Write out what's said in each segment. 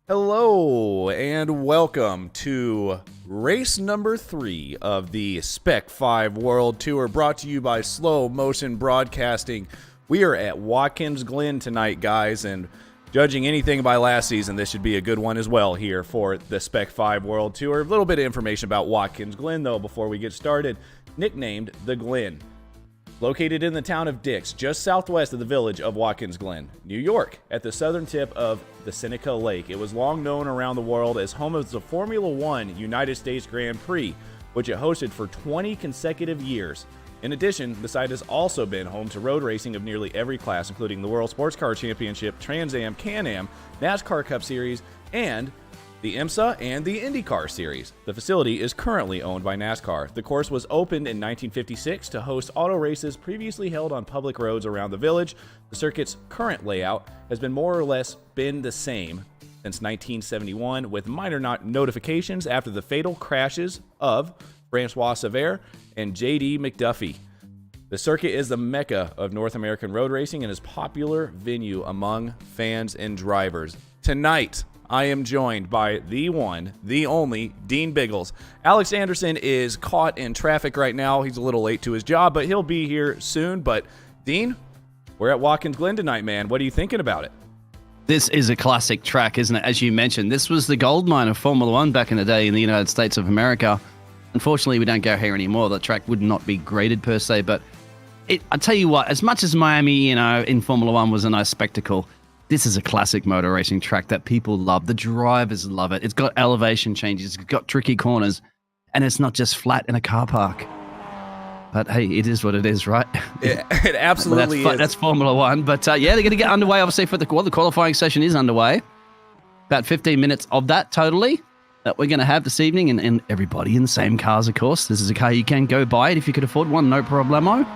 Hello and welcome to race number 3 of the Spec-5 World Tour, brought to you by Slow Motion Broadcasting. We are at Watkins Glen tonight, guys, and judging anything by last season, this should be a good one as well here for the Spec-5 World Tour. A little bit of information about Watkins Glen, though, before we get started. Nicknamed the Glen. Located in the town of Dix, just southwest of the village of Watkins Glen, New York, at the southern tip of the Seneca Lake. It was long known around the world as home of the Formula One United States Grand Prix, which it hosted for 20 consecutive years. In addition, the site has also been home to road racing of nearly every class, including the World Sports Car Championship, Trans Am, Can-Am, NASCAR Cup Series, and the IMSA and the IndyCar Series. The facility is currently owned by NASCAR. The course was opened in 1956 to host auto races previously held on public roads around the village. The circuit's current layout has been more or less been the same since 1971, with minor notifications after the fatal crashes of Francois Sever and J.D. McDuffie. The circuit is the mecca of North American road racing and is a popular venue among fans and drivers. Tonight, I am joined by the one, the only, Dean Biggles. Alex Andersen is caught in traffic right now. He's a little late to his job, but he'll be here soon. But, Dean, we're at Watkins Glen tonight, man. What are you thinking about it? This is a classic track, isn't it? As you mentioned, this was the gold mine of Formula One back in the day in the United States of America. Unfortunately, we don't go here anymore. The track would not be graded per se, but I tell you what, as much as Miami, in Formula One was a nice spectacle, this is a classic motor racing track that people love. The drivers love it. It's got elevation changes. It's got tricky corners. And it's not just flat in a car park. But, hey, it is what it is, right? It absolutely is. That's Formula One. But, yeah, they're going to get underway, obviously, for the qualifying session is underway. About 15 minutes of that totally that we're going to have this evening. And everybody in the same cars, of course. This is a car you can go buy it if you could afford one. No problemo.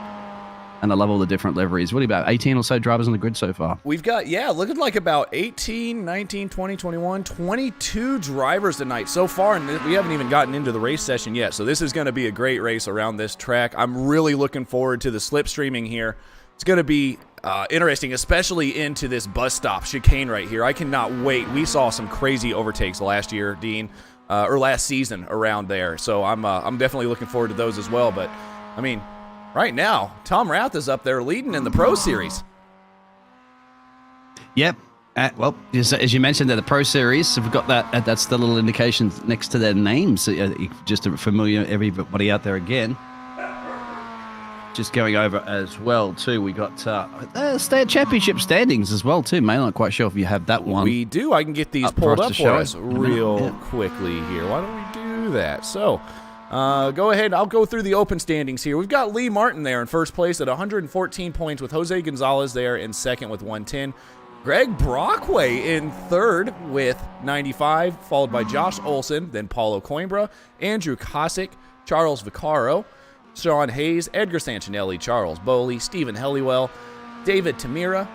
And I love all the different liveries. What are you about 18 or so drivers on the grid so far? We've got, looking like about 18, 19, 20, 21, 22 drivers tonight so far, and we haven't even gotten into the race session yet. So this is going to be a great race around this track. I'm really looking forward to the slipstreaming here. It's going to be interesting, especially into this bus stop chicane right here. I cannot wait. We saw some crazy overtakes last year, Dean, or last season around there. So I'm definitely looking forward to those as well. But, I mean, right now, Tom Rath is up there leading in the Pro Series. Yep. Well, as you mentioned, they're the Pro Series. We've got that. That's the little indication next to their names, just to familiar everybody out there again. Just going over as well, too. We got state championship standings as well, too. Not quite sure if you have that one. We do. I can get these pulled up for us real quickly here. Why don't we do that? So, go ahead. I'll go through the open standings here. We've got Lee Martin there in first place at 114 points, with Jose Gonzalez there in second with 110. Greg Brockway in third with 95, followed by Josh Olson, then Paulo Coimbra, Andrew Kosick, Charles Vaccaro, Sean Hayes, Edgar Santinelli, Charles Bowley, Stephen Helliwell, David Tamira,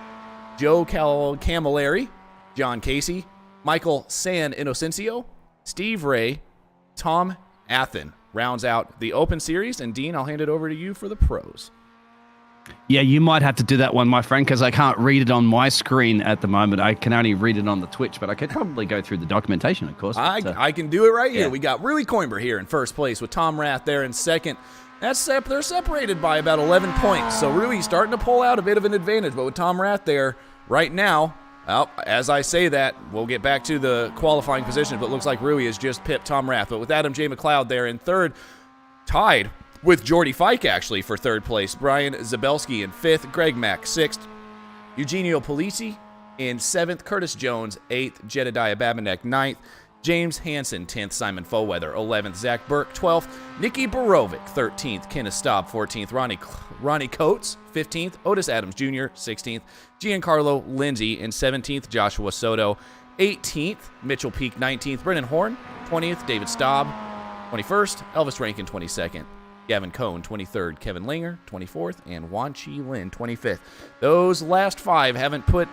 Joe Camilleri, John Casey, Michael San Inocencio, Steve Ray, Tom Athen rounds out the Open Series. And, Dean, I'll hand it over to you for the pros. Yeah, you might have to do that one, my friend, because I can't read it on my screen at the moment. I can only read it on the Twitch, but I could probably go through the documentation, of course. I can do it right here. We got Rui Coimbra here in first place with Tom Rath there in second. They're separated by about 11 points, so Rui's starting to pull out a bit of an advantage. But with Tom Rath there right now, well, as I say that, we'll get back to the qualifying position, but it looks like Rui has just pipped Tom Rath. But with Adam J. McLeod there in third, tied with Jordy Fike, actually, for third place. Brian Zabelski in fifth, Greg Mack sixth, Eugenio Polisi in seventh, Curtis Jones eighth, Jedediah Babinek ninth, James Hansen 10th, Simon Foweather 11th, Zach Burke 12th, Nikki Borovic 13th, Kenneth Staub 14th, Ronnie Coates 15th, Otis Adams Jr. 16th, Giancarlo Lindsay in 17th, Joshua Soto 18th, Mitchell Peak 19th, Brennan Horn 20th, David Staub 21st, Elvis Rankin 22nd, Gavin Cohn 23rd, Kevin Linger 24th, and Wan Chi Lin 25th. Those last five haven't put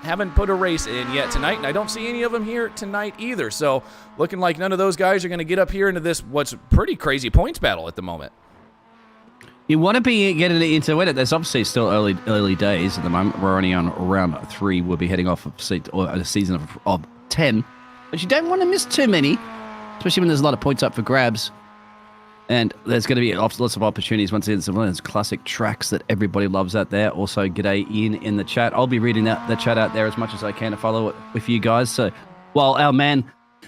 a race in yet tonight, and I don't see any of them here tonight either. So looking like none of those guys are going to get up here into this what's pretty crazy points battle at the moment. You want to be getting into it. There's obviously still early days at the moment. We're only on round 3. We'll be heading off a season of 10. but you don't want to miss too many, especially when there's a lot of points up for grabs. And there's going to be lots of opportunities. Once again, some of those classic tracks that everybody loves out there. Also, g'day Ian in the chat. I'll be reading the chat out there as much as I can to follow it with you guys. So while our man,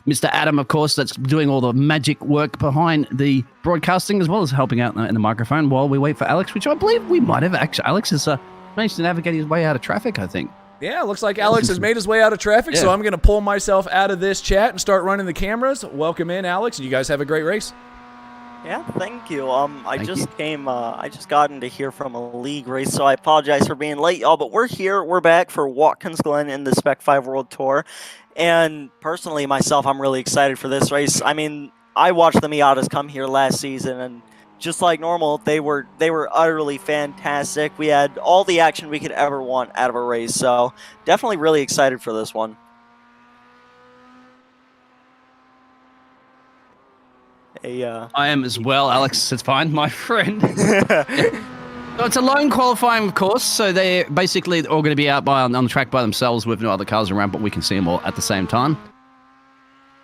Mr. Adam, of course, that's doing all the magic work behind the broadcasting as well as helping out in the microphone while we wait for Alex, which I believe we might have actually. Alex has managed to navigate his way out of traffic, I think. Yeah, looks like Alex has made his way out of traffic, so I'm going to pull myself out of this chat and start running the cameras. Welcome in, Alex, and you guys have a great race. Yeah, thank you. I just got into here from a league race, so I apologize for being late, y'all. But we're here. We're back for Watkins Glen in the Spec-5 World Tour. And personally, myself, I'm really excited for this race. I mean, I watched the Miatas come here last season, and just like normal, they were utterly fantastic. We had all the action we could ever want out of a race, so definitely really excited for this one. I am as well, Alex. It's fine, my friend. So it's a lone qualifying, of course. So they're basically all going to be out on the track by themselves with no other cars around, but we can see them all at the same time.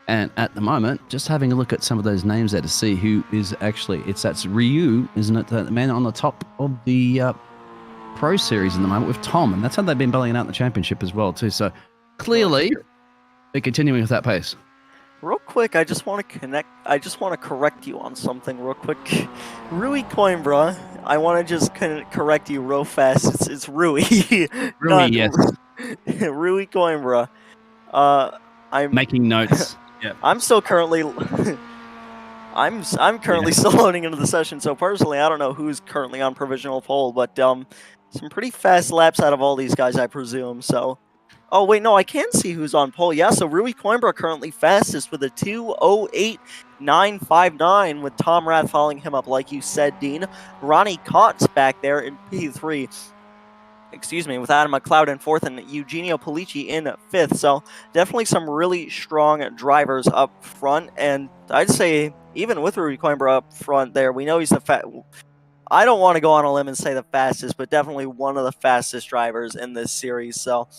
And at the moment, just having a look at some of those names there to see who is actually, that's Ryu, isn't it? The man on the top of the Pro Series in the moment with Tom. And that's how they've been bellying out in the championship as well, too. So clearly, they're continuing with that pace. Real quick, I just want to correct you on something real quick. Rui Coimbra, I want to just correct you real fast. It's Rui. Rui, yes. Rui Coimbra. I'm making notes. Yeah. I'm still currently I'm currently still loading into the session, so personally I don't know who's currently on provisional pole, but some pretty fast laps out of all these guys, I presume. So oh, wait, no, I can see who's on pole. Yeah, so Rui Coimbra currently fastest with a 2:08.959 with Tom Rath following him up, like you said, Dean. Ronnie Cott's back there in P3. Excuse me, with Adam McLeod in 4th and Eugenio Polici in 5th. So definitely some really strong drivers up front. And I'd say even with Rui Coimbra up front there, we know he's the I don't want to go on a limb and say the fastest, but definitely one of the fastest drivers in this series. So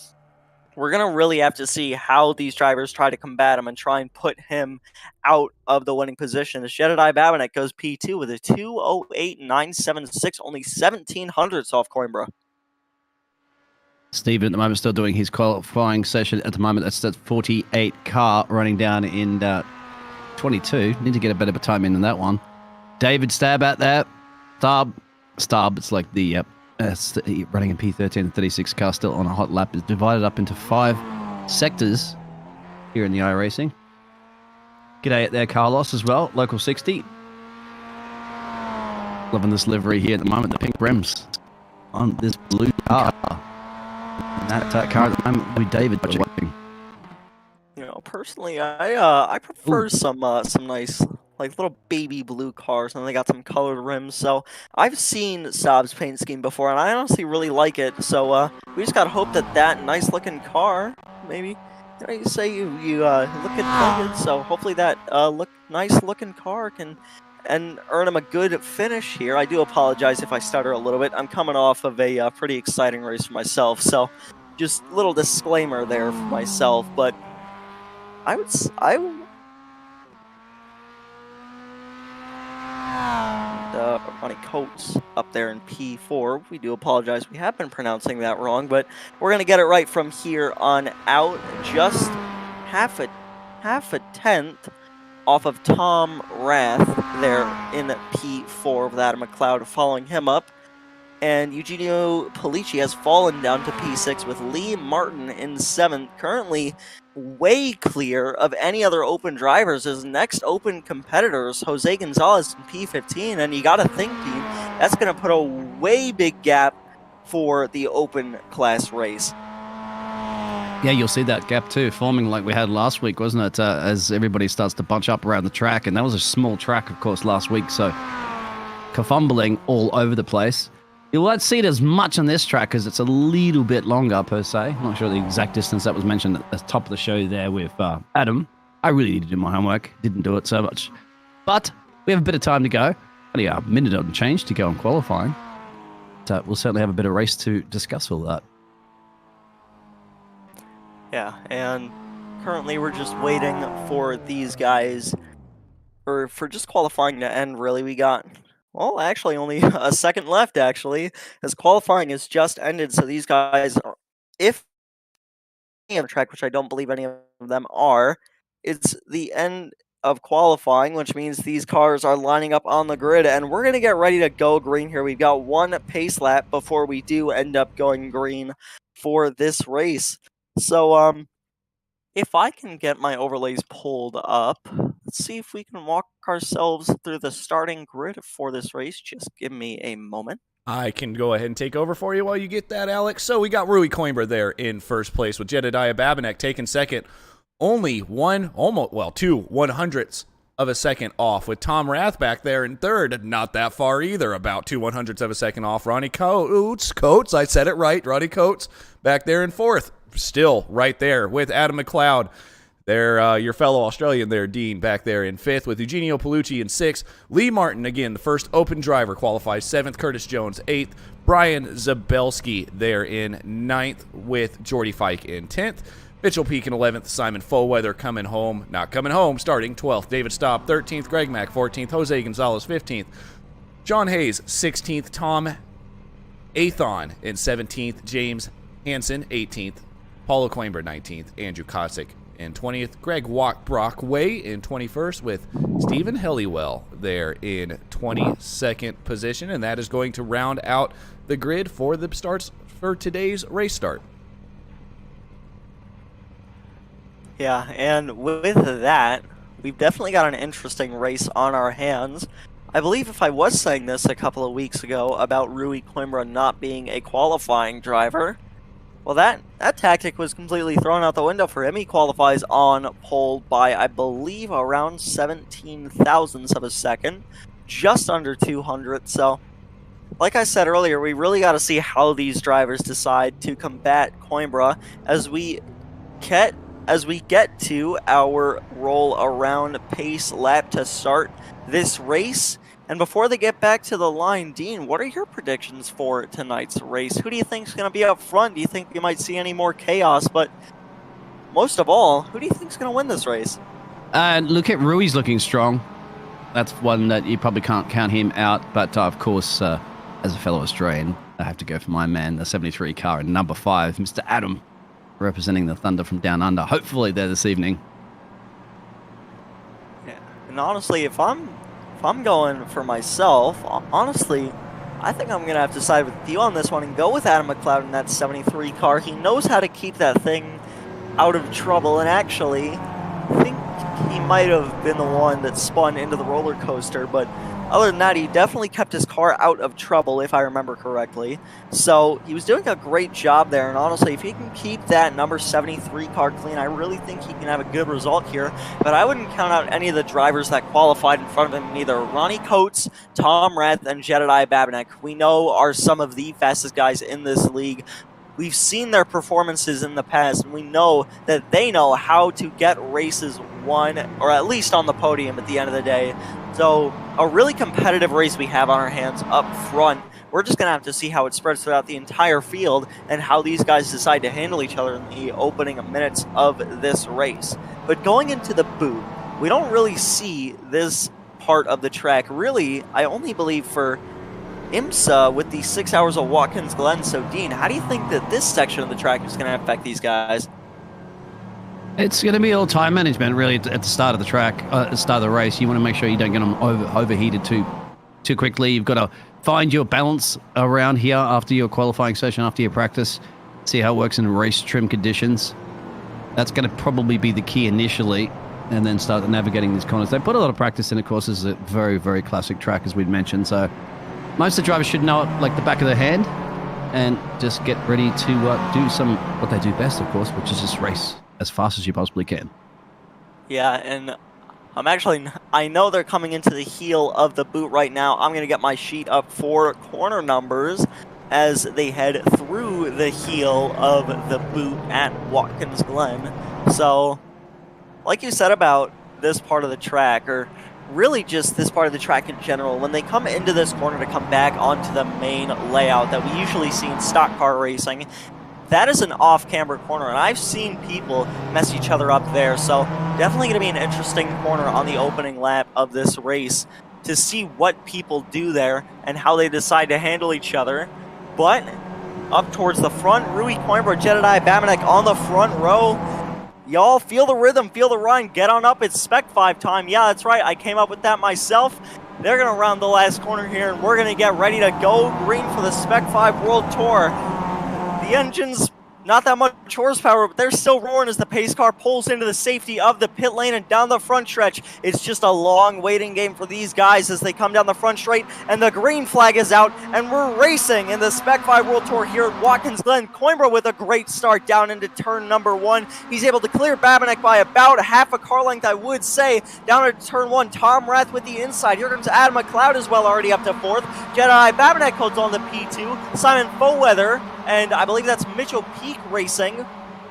we're going to really have to see how these drivers try to combat him and try and put him out of the winning position. The Jedediah Babinet goes P2 with a 2:08.976, only 17 hundredths off Coimbra. Steven at the moment still doing his qualifying session at the moment. That's that 48 car running down in 22. Need to get a better time in than that one. David Stab out there. Stab, it's like the running in P13 and 36 car still on a hot lap. Is divided up into 5 sectors here in the iRacing. G'day out there, Carlos, as well. Local 60. Loving this livery here at the moment. The pink rims on this blue car. And that car at the moment with David watching. You know, personally, I prefer some nice, like, little baby blue cars, and they got some colored rims. So I've seen Saab's paint scheme before, and I honestly really like it. So we just gotta hope that nice looking car, maybe, you say you look at it. So hopefully that nice looking car can earn him a good finish here. I do apologize if I stutter a little bit. I'm coming off of a pretty exciting race for myself, so just a little disclaimer there for myself. But Ronnie Coates up there in P4. We do apologize. We have been pronouncing that wrong, but we're going to get it right from here on out. Just half a tenth off of Tom Rath there in P4 with Adam McLeod following him up. And Eugenio Polici has fallen down to P6 with Lee Martin in 7th, currently way clear of any other open drivers. His next open competitors, Jose Gonzalez in P15, and you got to think, team, that's going to put a way big gap for the open class race. Yeah, you'll see that gap too, forming like we had last week, wasn't it? As everybody starts to bunch up around the track, and that was a small track, of course, last week, so kerfumbling all over the place. You won't see it as much on this track because it's a little bit longer per se. I'm not sure the exact distance that was mentioned at the top of the show there with Adam. I really need to do my homework. Didn't do it so much. But we have a bit of time to go. Only a minute on change to go on qualifying. So we'll certainly have a bit of race to discuss all that. Yeah, and currently we're just waiting for these guys, or for just qualifying to end, really. We got, well, actually only a second left, actually, as qualifying has just ended, so these guys, if any of the track, which I don't believe any of them are, it's the end of qualifying, which means these cars are lining up on the grid, and we're going to get ready to go green here. We've got one pace lap before we do end up going green for this race. So, if I can get my overlays pulled up, let's see if we can walk ourselves through the starting grid for this race. Just give me a moment. I can go ahead and take over for you while you get that, Alex. So we got Rui Coimbra there in first place with Jedediah Babinek taking second. Only two 100ths of a second off with Tom Rath back there in third. Not that far either, about 2 100ths of a second off. Ronnie Coates, I said it right. Ronnie Coates back there in fourth. Still right there with Adam McLeod. There, your fellow Australian there, Dean, back there in fifth with Eugenio Palucci in sixth. Lee Martin, again, the first open driver, qualifies seventh. Curtis Jones, eighth. Brian Zabelski there in ninth with Jordy Fike in 10th. Mitchell Peak in 11th. Simon Foweather not coming home, starting 12th. David Staub, 13th. Greg Mack, 14th. Jose Gonzalez, 15th. John Hayes, 16th. Tom Athon in 17th. James Hansen, 18th. Paulo Coimbra, 19th. Andrew Kosick in 20th. Greg Brockway in 21st with Stephen Helliwell there in 22nd position. And that is going to round out the grid for the starts for today's race start. Yeah, and with that, we've definitely got an interesting race on our hands. I believe if I was saying this a couple of weeks ago about Rui Coimbra not being a qualifying driver, well, that tactic was completely thrown out the window for him. He qualifies on pole by, I believe, around 17 thousandths of a second, just under 200. So, like I said earlier, we really got to see how these drivers decide to combat Coimbra as we get to our roll around pace lap to start this race. And before they get back to the line, Dean, what are your predictions for tonight's race? Who do you think is going to be up front? Do you think you might see any more chaos? But most of all, who do you think is going to win this race? Look at Rui's looking strong. That's one that you probably can't count him out. But of course, as a fellow Australian, I have to go for my man, the 73 car in number 5, Mr. Adam, representing the Thunder from Down Under. Hopefully there this evening. Yeah, and honestly, if I'm going for myself, honestly, I think I'm going to have to side with you on this one and go with Adam McLeod in that 73 car. He knows how to keep that thing out of trouble, and actually, I think he might have been the one that spun into the roller coaster, but other than that, he definitely kept his car out of trouble, if I remember correctly. So he was doing a great job there, and honestly, if he can keep that number 73 car clean, I really think he can have a good result here. But I wouldn't count out any of the drivers that qualified in front of him, neither Ronnie Coates, Tom Rath, and Jedediah Babinek, we know are some of the fastest guys in this league. We've seen their performances in the past, and we know that they know how to get races won, or at least on the podium at the end of the day. So, a really competitive race we have on our hands up front. We're just going to have to see how it spreads throughout the entire field and how these guys decide to handle each other in the opening minutes of this race. But going into the boot, we don't really see this part of the track. Really, I only believe for IMSA with the 6 hours of Watkins Glen. So, Dean, how do you think that this section of the track is going to affect these guys? It's going to be all time management, really, at the start of the track, at the start of the race. You want to make sure you don't get them overheated too quickly. You've got to find your balance around here after your qualifying session, after your practice, see how it works in race trim conditions. That's going to probably be the key initially, and then start navigating these corners. They put a lot of practice in, of course. This is a very, very classic track, as we'd mentioned. So most of the drivers should know it like the back of their hand and just get ready to do what they do best, of course, which is just race as fast as you possibly can. Yeah, and I know they're coming into the heel of the boot right now. I'm going to get my sheet up for corner numbers as they head through the heel of the boot at Watkins Glen. So, like you said about this part of the track, or really just this part of the track in general, when they come into this corner to come back onto the main layout that we usually see in stock car racing, that is an off-camber corner, and I've seen people mess each other up there, so definitely going to be an interesting corner on the opening lap of this race to see what people do there and how they decide to handle each other. But up towards the front, Rui Coimbra, Jedediah Bamenek on the front row. Y'all feel the rhythm, feel the run, get on up, it's Spec-5 time. Yeah, that's right, I came up with that myself. They're going to round the last corner here, and we're going to get ready to go green for the Spec-5 World Tour. The engine's not that much horsepower, but they're still roaring as the pace car pulls into the safety of the pit lane and down the front stretch. It's just a long waiting game for these guys as they come down the front straight, and the green flag is out, and we're racing in the Spec-5 World Tour here at Watkins Glen. Coimbra with a great start down into turn number 1. He's able to clear Bamenek by about half a car length, I would say, down into turn 1. Tom Rath with the inside. Here comes Adam McLeod as well, already up to 4th. Jedediah Bamenek holds on to P2. Simon Foweather, and I believe that's Mitchell Peak Racing,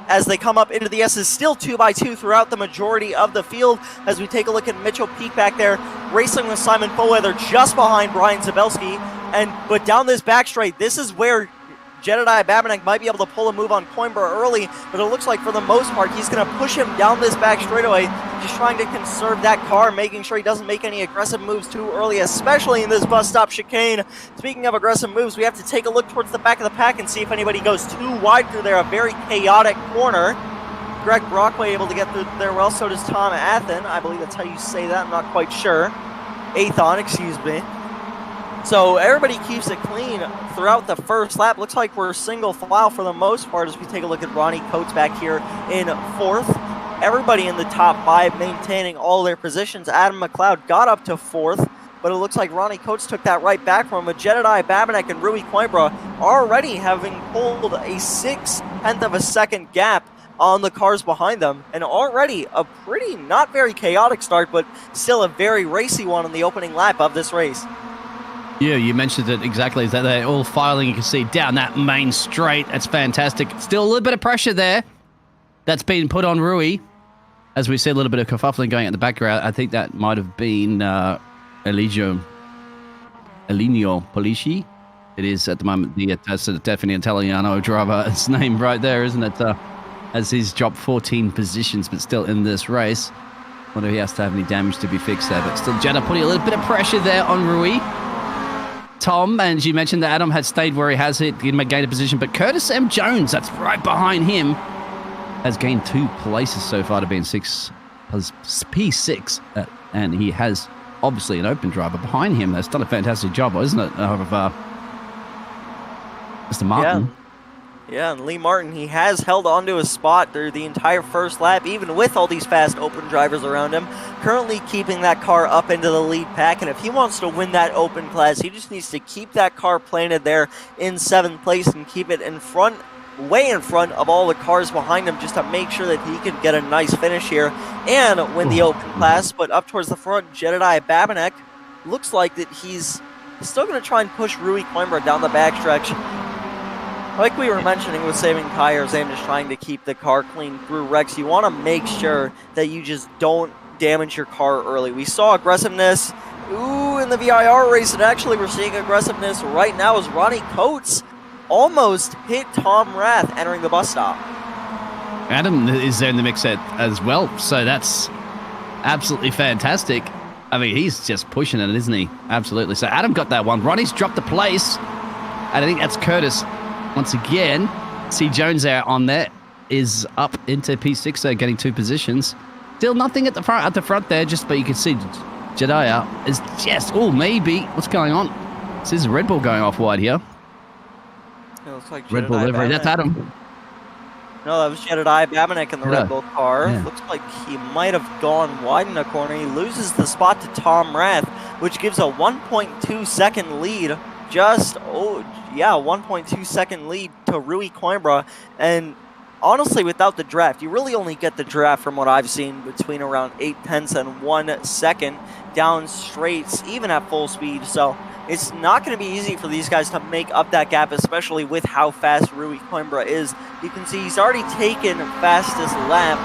as they come up into the S's, still 2x2 throughout the majority of the field. As we take a look at Mitchell Peak back there, racing with Simon Foweather just behind Brian Zabelski. But down this back straight, this is where Jedediah Bamenek might be able to pull a move on Coimbra early, but it looks like for the most part he's going to push him down this back straightaway, just trying to conserve that car, making sure he doesn't make any aggressive moves too early, especially in this bus stop chicane. Speaking of aggressive moves, we have to take a look towards the back of the pack and see if anybody goes too wide through there. A very chaotic corner. Greg Brockway able to get through there well, so does Tom Athen. I believe that's how you say that, I'm not quite sure. Athon, excuse me. So everybody keeps it clean throughout the first lap. Looks like we're single file for the most part as we take a look at Ronnie Coates back here in 4th. Everybody in the top 5 maintaining all their positions. Adam McLeod got up to 4th, but it looks like Ronnie Coates took that right back from him. But Jedediah Bamenek and Rui Coimbra already having pulled a 0.6 of a second gap on the cars behind them, and already a pretty not very chaotic start, but still a very racy one on the opening lap of this race. Yeah, you mentioned it exactly, that they're all filing, you can see, down that main straight. That's fantastic. Still a little bit of pressure there that's been put on Rui. As we see a little bit of kerfuffling going in the background. I think that might have been Eligio Polici. It is at the moment. That's definitely an Italiano driver. It's named right there, isn't it? As he's dropped 14 positions, but still in this race. Wonder if he has to have any damage to be fixed there. But still, Jeddah putting a little bit of pressure there on Rui. Tom, and you mentioned that Adam had stayed where he has it, gained a position, but Curtis M. Jones, that's right behind him, has gained 2 places so far to be in P6, and he has obviously an open driver behind him that's done a fantastic job, isn't it, of Mr. Martin? Yeah, and Lee Martin, he has held on to his spot through the entire first lap, even with all these fast open drivers around him, currently keeping that car up into the lead pack, and if he wants to win that open class, he just needs to keep that car planted there in 7th place and keep it in front, way in front of all the cars behind him, just to make sure that he can get a nice finish here and win the open class. But up towards the front, Jedediah Bamenek looks like that he's still going to try and push Rui Coimbra down the backstretch. Like we were mentioning with saving tires and just trying to keep the car clean through wrecks, you want to make sure that you just don't damage your car early. We saw aggressiveness in the VIR race, and actually we're seeing aggressiveness right now as Ronnie Coates almost hit Tom Rath entering the bus stop. Adam is there in the mix as well, so that's absolutely fantastic. I mean, he's just pushing it, isn't he? Absolutely. So Adam got that one. Ronnie's dropped the place, and I think that's Curtis. Once again, see Jones out on there is up into P6, so getting 2 positions. Still nothing at the front there, but you can see Jedediah is just, maybe. What's going on? This is a Red Bull going off wide here. It looks like Red Bull livery. That's Adam. No, that was Jedediah Bamenek in the Red Bull car. Yeah. Looks like he might have gone wide in the corner. He loses the spot to Tom Rath, which gives a 1.2 second lead. 1.2 second lead to Rui Coimbra. And honestly, without the draft, you really only get the draft from what I've seen between around 0.8 and 1 second down straights, even at full speed. So it's not going to be easy for these guys to make up that gap, especially with how fast Rui Coimbra is. You can see he's already taken fastest lap.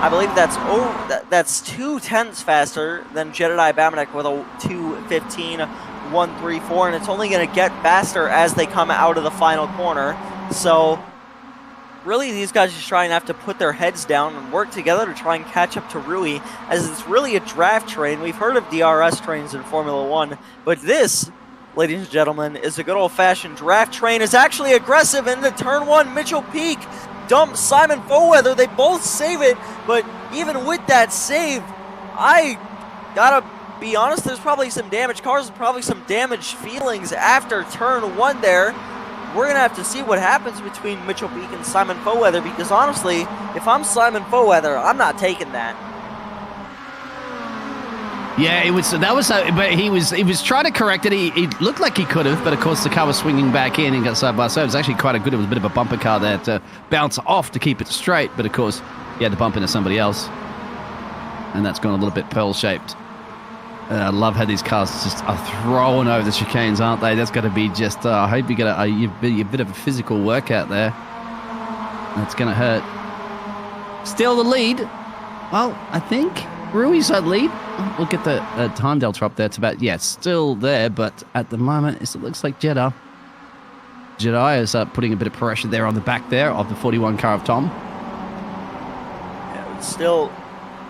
I believe that's 0.2 faster than Jedediah Bamenek with a 2:15.134, and it's only going to get faster as they come out of the final corner. So really these guys just trying to have to put their heads down and work together to try and catch up to Rui, as it's really a draft train. We've heard of DRS trains in Formula One, but this, ladies and gentlemen, is a good old-fashioned draft train. Is actually aggressive into turn one. Mitchell Peak dumps Simon Foweather. They both save it, but even with that save, I gotta be honest, there's probably some damaged cars and probably some damaged feelings after turn one there. We're going to have to see what happens between Mitchell Peak and Simon Foweather, because honestly, if I'm Simon Foweather, I'm not taking that. Yeah, but he was trying to correct it. He looked like he could have, but of course the car was swinging back in and got side by side. It was actually quite good. It was a bit of a bumper car there to bounce off to keep it straight, but of course he had to bump into somebody else, and that's gone a little bit pearl-shaped. I love how these cars just are thrown over the chicanes, aren't they? That's got to be just, I hope you get a bit of a physical workout there. That's going to hurt. Still the lead. Well, I think Rui's at lead. We'll get the time delta up there. It's about, yeah, it's still there, but at the moment, it looks like Jedi is putting a bit of pressure there on the back there of the 41 car of Tom. Yeah, it's still...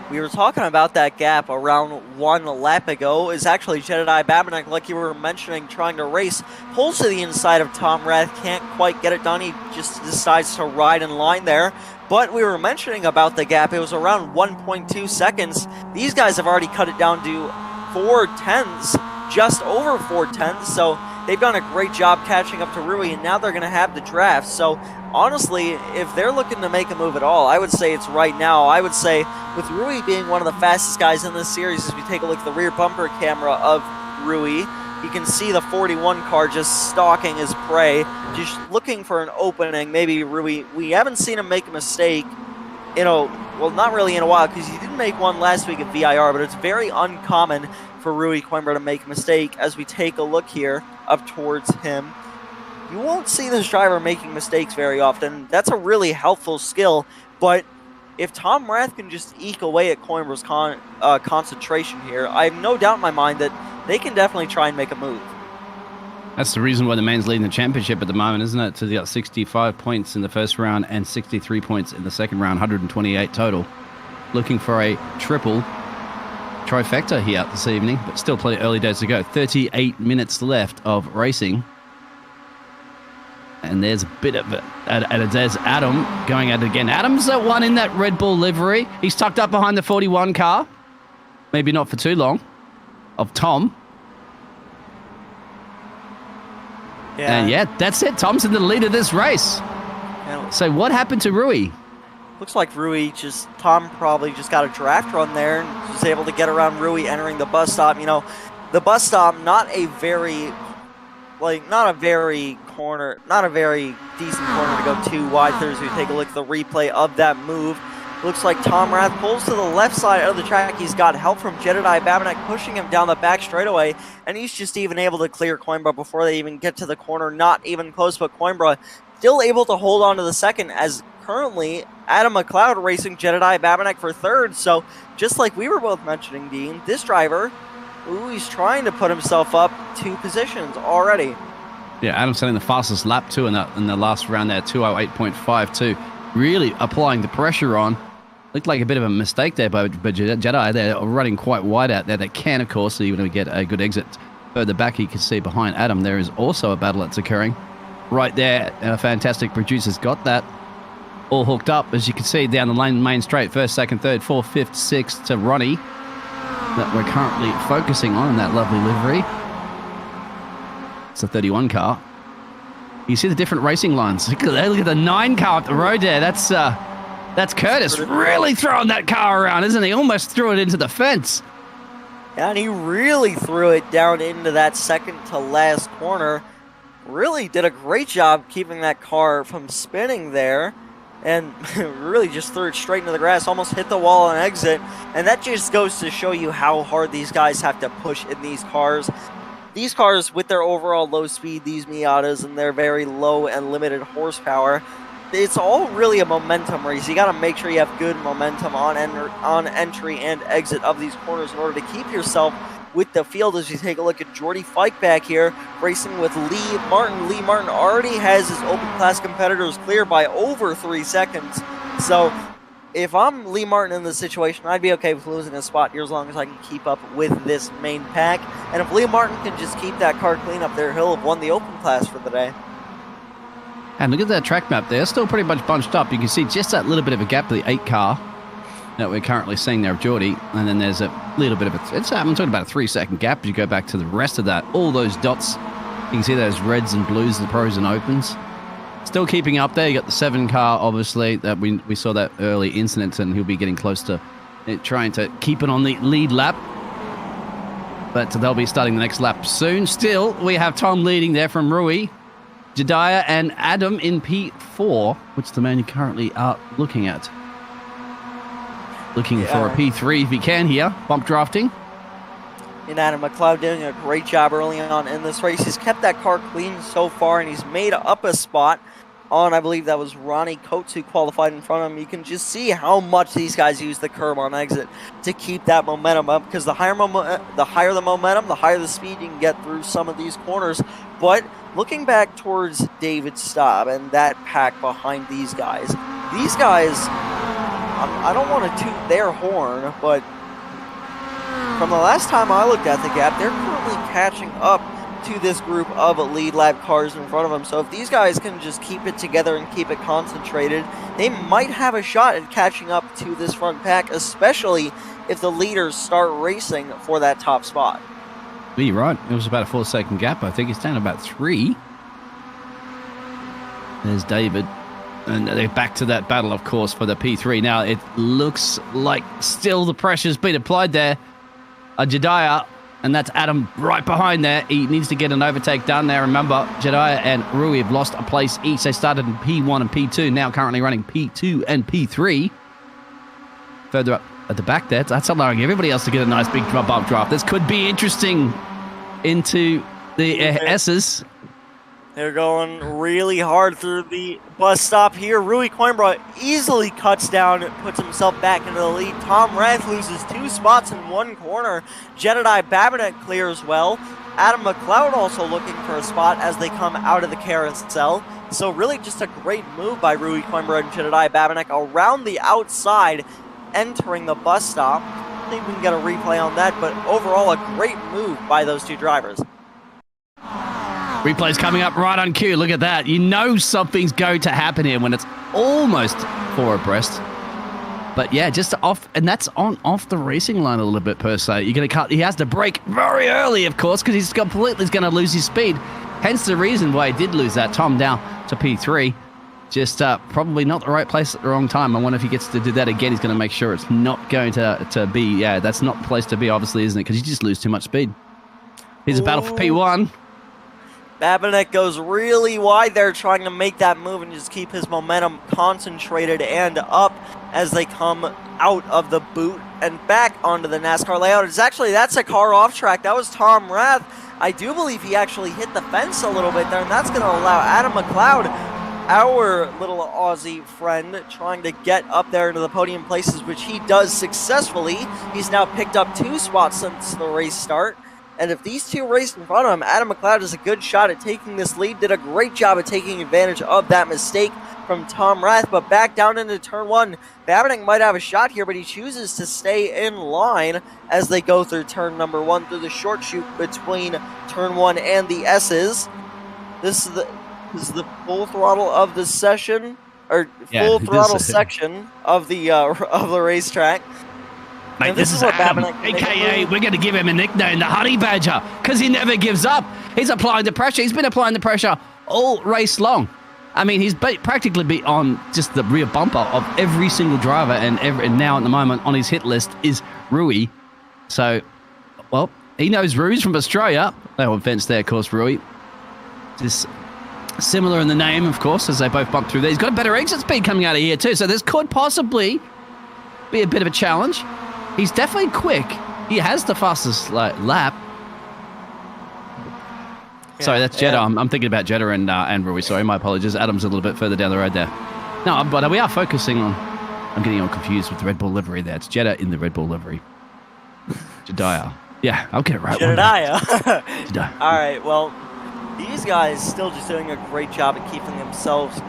We were talking about that gap around 1 lap ago. Is actually Jedediah Babinek, like you were mentioning, trying to race. Pulls to the inside of Tom Rath. Can't quite get it done. He just decides to ride in line there. But we were mentioning about the gap. It was around 1.2 seconds. These guys have already cut it down to 4/10s, just over 4/10s. So they've done a great job catching up to Rui, and now they're going to have the draft. So honestly, if they're looking to make a move at all, I would say it's right now. I would say with Rui being one of the fastest guys in this series, as we take a look at the rear bumper camera of Rui, you can see the 41 car just stalking his prey, just looking for an opening. Maybe Rui, we haven't seen him make a mistake, well, not really in a while, because he didn't make one last week at VIR, but it's very uncommon for Rui Coimbra to make a mistake. As we take a look here up towards him, you won't see this driver making mistakes very often. That's a really helpful skill, but if Tom Rath can just eke away at Coimbra's concentration here, I have no doubt in my mind that they can definitely try and make a move. That's the reason why the man's leading the championship at the moment, isn't it? So they got 65 points in the first round and 63 points in the second round, 128 total. Looking for a triple trifecta here this evening, but still plenty early days to go. 38 minutes left of racing. And there's a bit of it. And there's Adam going at it again. Adam's the one in that Red Bull livery. He's tucked up behind the 41 car. Maybe not for too long. Of Tom. Yeah. And yeah, that's it. Tom's in the lead of this race. So what happened to Rui? Looks like Tom probably just got a draft run there and was able to get around Rui entering the bus stop. The bus stop, not a very decent corner to go too wide through. As we take a look at the replay of that move, looks like Tom Rath pulls to the left side of the track. He's got help from Jedediah Babinek pushing him down the back straightaway, and he's just even able to clear Coimbra before they even get to the corner. Not even close, but Coimbra still able to hold on to the second, as currently Adam McLeod racing Jedediah Babinek for third. So just like we were both mentioning, Dean, this driver, he's trying to put himself up 2 positions already. Yeah, Adam setting the fastest lap too in the last round there, 208.52. Really applying the pressure on. Looked like a bit of a mistake there by Jedi. They're running quite wide out there. They can, of course, even get a good exit. Further back, you can see behind Adam, there is also a battle that's occurring. Right there, fantastic producers got that. All hooked up, as you can see, down the lane, main straight. First, second, third, fourth, fifth, sixth to Ronnie. That we're currently focusing on in that lovely livery. It's a 31 car. You see the different racing lines. Look at the 9 car up the road there. That's Curtis really throwing that car around, isn't he? Almost threw it into the fence. Yeah, and he really threw it down into that second to last corner. Really did a great job keeping that car from spinning there, and really just threw it straight into the grass, almost hit the wall on exit. And that just goes to show you how hard these guys have to push in these cars. These cars, with their overall low speed, these Miatas, and their very low and limited horsepower, it's all really a momentum race. You got to make sure you have good momentum on entry and exit of these corners in order to keep yourself with the field as you take a look at Jordy Fike back here, racing with Lee Martin. Lee Martin already has his open class competitors clear by over 3 seconds. So if I'm Lee Martin in this situation, I'd be okay with losing a spot here as long as I can keep up with this main pack. And if Lee Martin can just keep that car clean up there, he'll have won the open class for the day. And look at that track map there. Still pretty much bunched up. You can see just that little bit of a gap, the 8 car that we're currently seeing there of Geordie. And then there's a little bit of I'm talking about a 3-second gap as you go back to the rest of that. All those dots, you can see those reds and blues, the pros and opens. Still keeping up there. You got the 7 car, obviously, that we saw that early incident, and he'll be getting close to it, trying to keep it on the lead lap. But they'll be starting the next lap soon. Still, we have Tom leading there from Rui, Jediah, and Adam in P4, which the man you currently are looking at. Looking for a P3 if he can here. Bump drafting. And Adam McLeod doing a great job early on in this race. He's kept that car clean so far, and he's made up a spot on, I believe that was Ronnie Coates who qualified in front of him. You can just see how much these guys use the curb on exit to keep that momentum up, because the higher the momentum, the higher the speed you can get through some of these corners. But looking back towards David Staub and that pack behind these guys, I don't want to toot their horn, but from the last time I looked at the gap, they're currently catching up to this group of lead lap cars in front of them. So if these guys can just keep it together and keep it concentrated, they might have a shot at catching up to this front pack, especially if the leaders start racing for that top spot. You're right. It was about a 4-second gap. I think it's down about 3. There's David. And they're back to that battle, of course, for the P3. Now, it looks like still the pressure's been applied there. Jediah, and that's Adam right behind there. He needs to get an overtake done there. Remember, Jediah and Rui have lost a place each. They started in P1 and P2, now currently running P2 and P3. Further up at the back there, that's allowing everybody else to get a nice big bump draft. This could be interesting into the S's. They're going really hard through the bus stop here. Rui Coimbra easily cuts down and puts himself back into the lead. Tom Rath loses 2 spots in one corner. Jedediah Babinet clears well. Adam McLeod also looking for a spot as they come out of the carousel. So really just a great move by Rui Coimbra and Jedediah Babinet around the outside, entering the bus stop. I think we can get a replay on that, but overall a great move by those 2 drivers. Replay's coming up right on cue. Look at that. You know something's going to happen here when it's almost 4 abreast. But yeah, just off, and that's off the racing line a little bit per se. You're going to cut. He has to brake very early, of course, because he's completely going to lose his speed. Hence the reason why he did lose that. Tom down to P3. Just probably not the right place at the wrong time. I wonder if he gets to do that again. He's going to make sure it's not going to be. Yeah, that's not the place to be, obviously, isn't it? Because you just lose too much speed. Here's a battle for P1. Babinet goes really wide there, trying to make that move and just keep his momentum concentrated and up as they come out of the boot and back onto the NASCAR layout. That's a car off track. That was Tom Rath. I do believe he actually hit the fence a little bit there, and that's going to allow Adam McLeod, our little Aussie friend, trying to get up there into the podium places, which he does successfully. He's now picked up 2 spots since the race start. And if these 2 raced in front of him, Adam McLeod has a good shot at taking this lead. Did a great job at taking advantage of that mistake from Tom Rath. But back down into turn 1, Babinek might have a shot here, but he chooses to stay in line as they go through turn number 1 through the short chute between turn 1 and the S's. This is the full throttle of the session, or full throttle section of the racetrack. Mate, this is Adam, a.k.a. we're going to give him a nickname, the Honey Badger, because he never gives up. He's applying the pressure. He's been applying the pressure all race long. I mean, he's practically been on just the rear bumper of every single driver, and now at the moment on his hit list is Rui. So, well, he knows Rui's from Australia. No offense there, of course, Rui. Just similar in the name, of course, as they both bump through there. He's got a better exit speed coming out of here, too, so this could possibly be a bit of a challenge. He's definitely quick. He has the fastest lap. Yeah, sorry, that's Jeddah. I'm thinking about Jeddah and Rui. Sorry, my apologies. Adam's a little bit further down the road there. No, but we are focusing on... I'm getting all confused with the Red Bull livery there. It's Jeddah in the Red Bull livery. Jediah. Yeah, I'll get it right. Jedediah. All right, well, these guys still just doing a great job at keeping themselves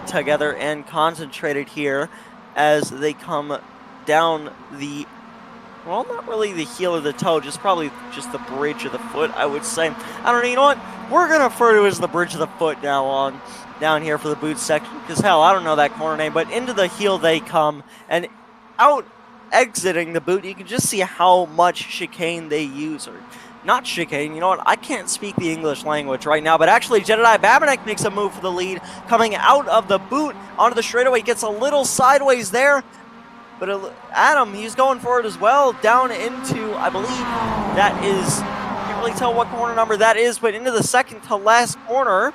together and concentrated here as they come down the, well, not really the heel of the toe, probably just the bridge of the foot, I would say. I don't know, you know what? We're going to refer to it as the bridge of the foot now on down here for the boot section, because hell, I don't know that corner name, but into the heel they come, and out exiting the boot, you can just see how much chicane they use, or not chicane, you know what, I can't speak the English language right now, but actually Jedediah Babinek makes a move for the lead, coming out of the boot onto the straightaway, gets a little sideways there, but Adam, he's going for it as well, down into, I believe, that is, can't really tell what corner number that is, but into the second to last corner.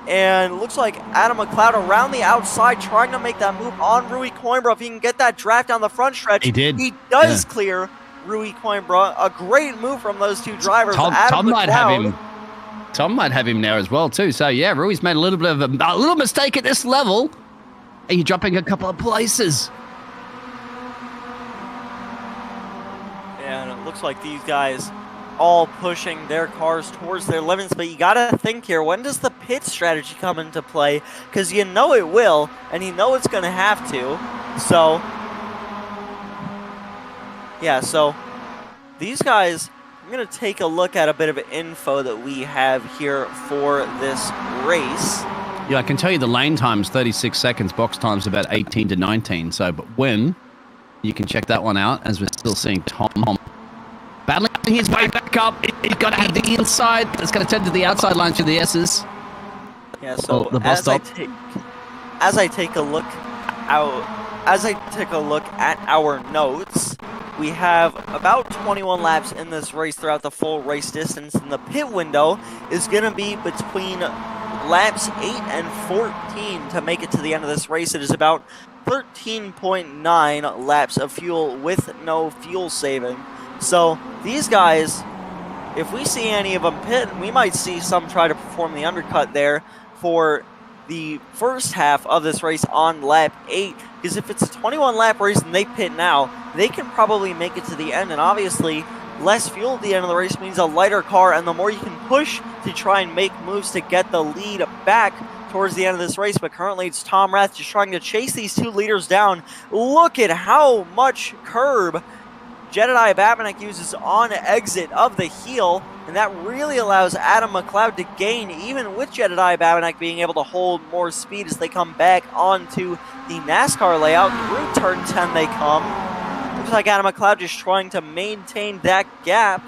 And looks like Adam McLeod around the outside trying to make that move on Rui Coimbra. If he can get that draft down the front stretch, he did. He does clear Rui Coimbra. A great move from those two drivers. Tom might have him now as well too. So yeah, Rui's made a little bit of a little mistake at this level. And you're dropping a couple of places. And it looks like these guys all pushing their cars towards their limits, but you gotta think here, when does the pit strategy come into play? Because you know it will, and you know it's gonna have to. So yeah, so these guys, I'm gonna take a look at a bit of info that we have here for this race. Yeah, I can tell you the lane time's 36 seconds, box time's about 18 to 19. So, but when you can check that one out, as we're still seeing Tom battling his way back up. He's got to have the inside. It's going to turn to the outside line through the S's. Yeah, so the bus stop. As I take a look at our notes, we have about 21 laps in this race throughout the full race distance, and the pit window is going to be between laps 8 and 14 to make it to the end of this race. It is about 13.9 laps of fuel with no fuel saving. So these guys, if we see any of them pit, we might see some try to perform the undercut there for the first half of this race on lap 8. Because if it's a 21 lap race and they pit now, they can probably make it to the end. And obviously, less fuel at the end of the race means a lighter car, and the more you can push to try and make moves to get the lead back towards the end of this race. But currently it's Tom Rath just trying to chase these two leaders down. Look at how much curb Jedediah Babinek uses on exit of the heel, and that really allows Adam McLeod to gain, even with Jedediah Babinek being able to hold more speed as they come back onto the NASCAR layout. Through turn 10 they come. Looks like Adam McLeod just trying to maintain that gap.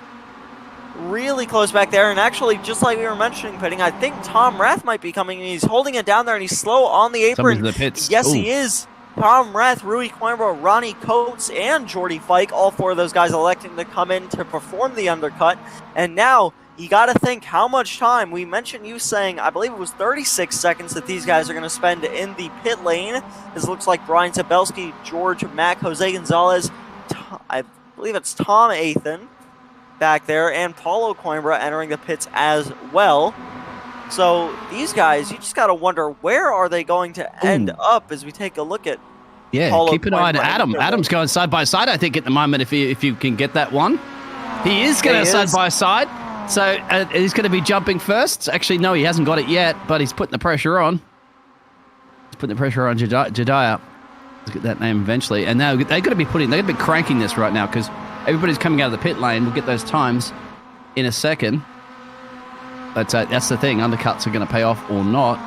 Really close back there, and actually, just like we were mentioning, pitting, I think Tom Rath might be coming, and he's holding it down there, and he's slow on the apron. The pits. Yes, he is. Tom Rath, Rui Coimbra, Ronnie Coates, and Jordy Fike, all four of those guys electing to come in to perform the undercut. And now, you got to think how much time. We mentioned you saying, I believe it was 36 seconds that these guys are going to spend in the pit lane. This looks like Brian Sabelski, George Mack, Jose Gonzalez, I believe it's Tom Athan back there, and Paulo Coimbra entering the pits as well. So these guys, you just got to wonder, where are they going to end up as we take a look at Paulo keep an eye on Coimbra. Adam. Adam's going side by side, I think, at the moment, if you can get that one. He is going side by side. So he's going to be jumping first. Actually, no, he hasn't got it yet, but he's putting the pressure on. He's putting the pressure on Jedediah. Let's get that name eventually. And now they're going to be cranking this right now, because everybody's coming out of the pit lane. We'll get those times in a second. But that's the thing. Undercuts are going to pay off or not.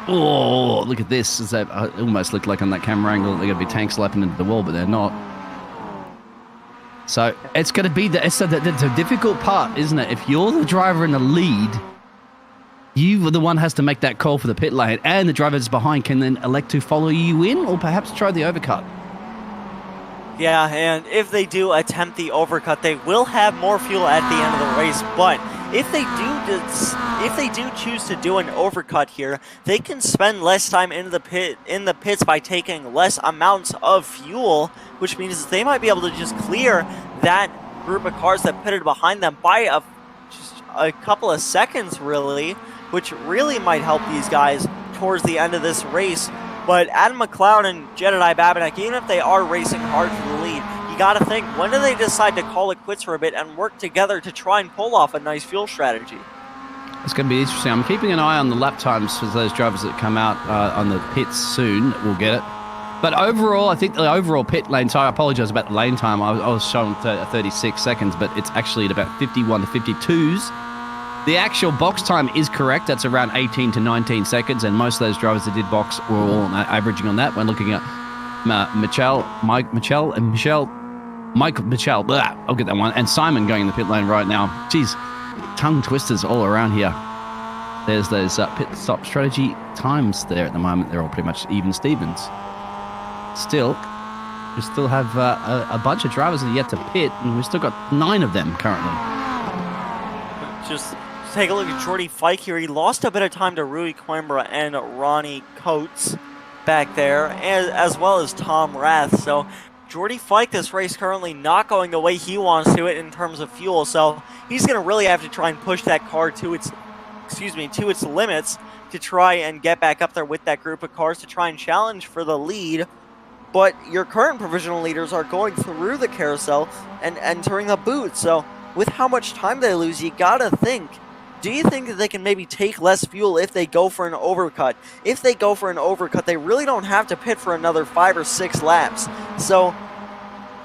Oh, look at this. It almost looked like on that camera angle they're going to be tank slapping into the wall, but they're not. So it's going to be it's the difficult part, isn't it? If you're the driver in the lead, you are the one who has to make that call for the pit lane, and the drivers behind can then elect to follow you in or perhaps try the overcut. Yeah, and if they do attempt the overcut, they will have more fuel at the end of the race. But if they do choose to do an overcut here, they can spend less time in the pits by taking less amounts of fuel, which means they might be able to just clear that group of cars that pitted behind them by just a couple of seconds, really, which really might help these guys towards the end of this race. But Adam McLeod and Jedediah Babinek, even if they are racing hard for the lead, you got to think, when do they decide to call it quits for a bit and work together to try and pull off a nice fuel strategy? It's going to be interesting. I'm keeping an eye on the lap times for those drivers that come out on the pits soon. We'll get it. But overall, I think the overall pit lane time, I apologize about the lane time. I was showing 36 seconds, but it's actually at about 51 to 52s. The actual box time is correct. That's around 18 to 19 seconds, and most of those drivers that did box were all averaging on that. When looking at Mike Mitchell, I'll get that one, and Simon going in the pit lane right now. Jeez, tongue twisters all around here. There's those pit stop strategy times there at the moment. They're all pretty much even Stevens. Still, we still have a bunch of drivers that are yet to pit, and we've still got 9 of them currently. Just take a look at Jordy Fike here. He lost a bit of time to Rui Coimbra and Ronnie Coates back there, as well as Tom Rath. So Jordy Fike this race currently not going the way he wants to it in terms of fuel. So he's going to really have to try and push that car to its limits to try and get back up there with that group of cars to try and challenge for the lead. But your current provisional leaders are going through the carousel and entering the boot. So with how much time they lose, you gotta think, do you think that they can maybe take less fuel if they go for an overcut? If they go for an overcut, they really don't have to pit for another 5 or 6 laps. So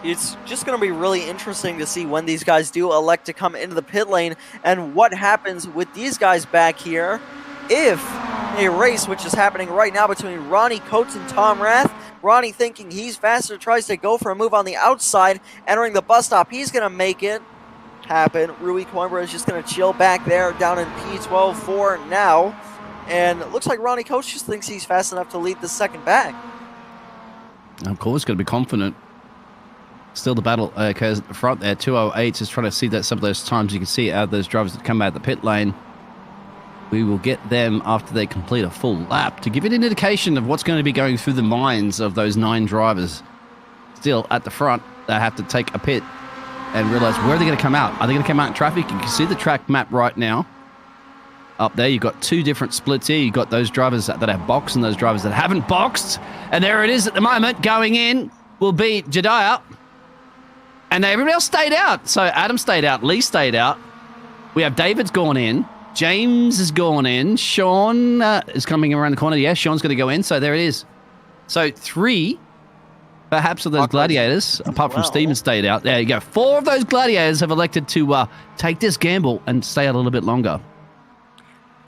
it's just going to be really interesting to see when these guys do elect to come into the pit lane and what happens with these guys back here if a race, which is happening right now between Ronnie Coates and Tom Rath. Ronnie, thinking he's faster, tries to go for a move on the outside, entering the bus stop. He's going to make it happen. Rui Coimbra is just going to chill back there down in P12 for now. And it looks like Ronnie Coates just thinks he's fast enough to lead the second back. Of course, got to be confident. Still the battle occurs at the front there. 208 is trying to see that some of those times you can see out of those drivers that come out of the pit lane. We will get them after they complete a full lap to give it an indication of what's going to be going through the minds of those 9 drivers. Still at the front, they have to take a pit and realize where are they going to come out. Are they going to come out in traffic? You can see the track map right now. Up there, you've got 2 different splits here. You've got those drivers that have boxed and those drivers that haven't boxed. And there it is at the moment. Going in will be Jediah. And everybody else stayed out. So Adam stayed out. Lee stayed out. We have David's gone in. James has gone in. Sean is coming around the corner. Yes, Sean's going to go in. So there it is. So 3, perhaps, of those gladiators, apart from Steven, stayed out. There you go. 4 of those gladiators have elected to take this gamble and stay out a little bit longer.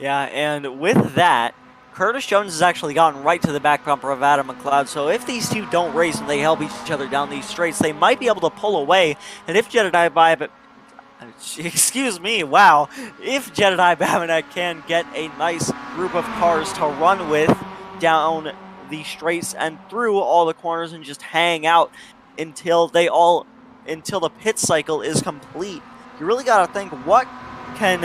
Yeah, and with that, Curtis Jones has actually gotten right to the back bumper of Adam McLeod. So if these two don't race and they help each other down these straights, they might be able to pull away. And if Jedediah Babinek, if Jedediah Babinek can get a nice group of cars to run with down the straights and through all the corners and just hang out until the pit cycle is complete, you really got to think, what can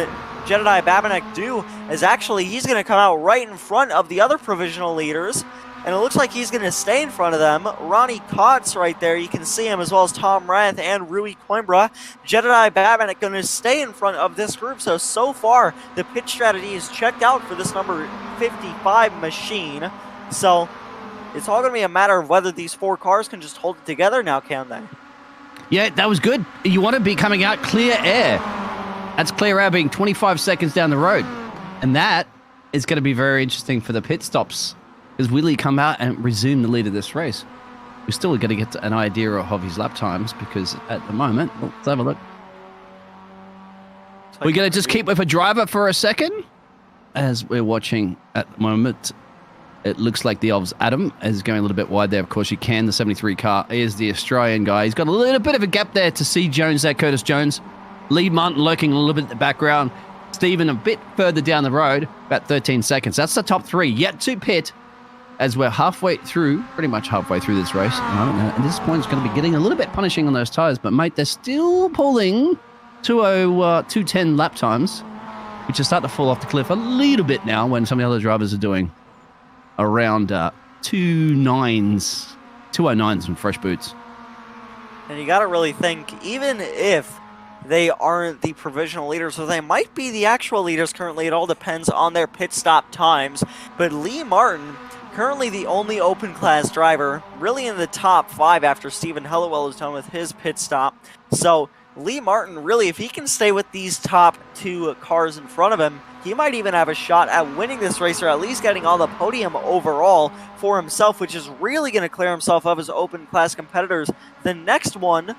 Jedediah Babinek do? Is actually he's going to come out right in front of the other provisional leaders, and it looks like he's going to stay in front of them. Ronnie Coates right there, you can see him, as well as Tom Rath and Rui Coimbra. Jedediah Babinek going to stay in front of this group. So far, the pit strategy is checked out for this number 55 machine. So it's all going to be a matter of whether these 4 cars can just hold it together now, can they? Yeah, that was good. You want to be coming out clear air. That's clear air being 25 seconds down the road. And that is going to be very interesting for the pit stops. Because will he come out and resume the lead of this race? We're still going to get an idea of his lap times, because at the moment, let's have a look. We're going to just keep with a driver for a second. As we're watching at the moment, it looks like the Ovs Adam is going a little bit wide there. Of course, you can. The 73 car is the Australian guy. He's got a little bit of a gap there to see Jones there, Curtis Jones. Lee Martin lurking a little bit in the background. Stephen a bit further down the road, about 13 seconds. That's the top 3 yet to pit, as we're pretty much halfway through this race. At this point, it's going to be getting a little bit punishing on those tyres, but mate, they're still pulling 210 lap times, which is starting to fall off the cliff a little bit now when some of the other drivers are doing around 209s and fresh boots. And you got to really think, even if they aren't the provisional leaders, so they might be the actual leaders currently, it all depends on their pit stop times. But Lee Martin currently the only open class driver really in the top 5 after Stephen Hellewell is done with his pit stop. So Lee Martin, really, if he can stay with these top 2 cars in front of him, he might even have a shot at winning this race, or at least getting on the podium overall for himself, which is really going to clear himself of his open class competitors. The next one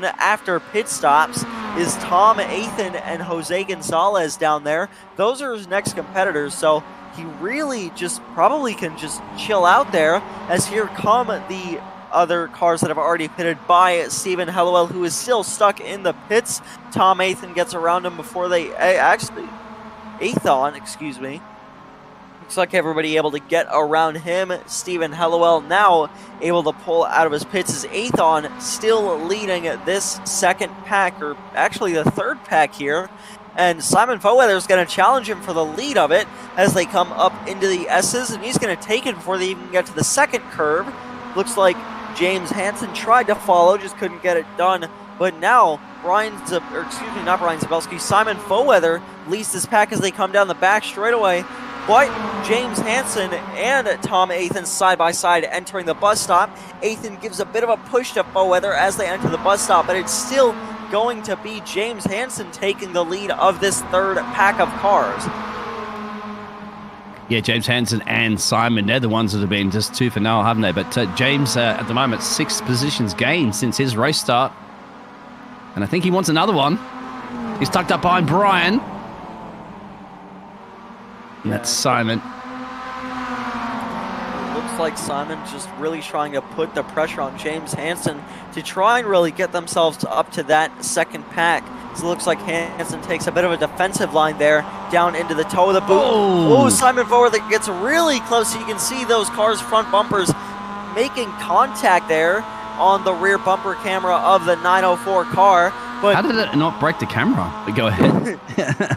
after pit stops is Tom Athan and Jose Gonzalez down there. Those are his next competitors, so he really just probably can just chill out there, as here come the other cars that have already pitted by Stephen Hellewell, who is still stuck in the pits. Tom Athan gets around him before they Athon, excuse me. Looks like everybody able to get around him. Stephen Hellewell now able to pull out of his pits. Is Athon still leading this second pack, or actually the third pack here. And Simon Foweather is going to challenge him for the lead of it as they come up into the S's, and he's going to take it before they even get to the second curve. Looks like James Hansen tried to follow, just couldn't get it done. But now Simon Foweather leads this pack as they come down the back straightaway. But James Hansen and Tom Athan side by side entering the bus stop. Athan gives a bit of a push to Foweather as they enter the bus stop, but it's still going to be James Hansen taking the lead of this third pack of cars. Yeah, James Hansen and Simon, they're the ones that have been just 2 for now, haven't they? But James, at the moment, 6 positions gained since his race start. And I think he wants another one. He's tucked up behind Brian. And that's Simon. Looks like Simon's just really trying to put the pressure on James Hansen to try and really get themselves up to that second pack. So it looks like Hansen takes a bit of a defensive line there, down into the toe of the boot. Oh, Simon Foweather gets really close. So you can see those cars' front bumpers making contact there on the rear bumper camera of the 904 car. But how did it not break the camera? But go ahead.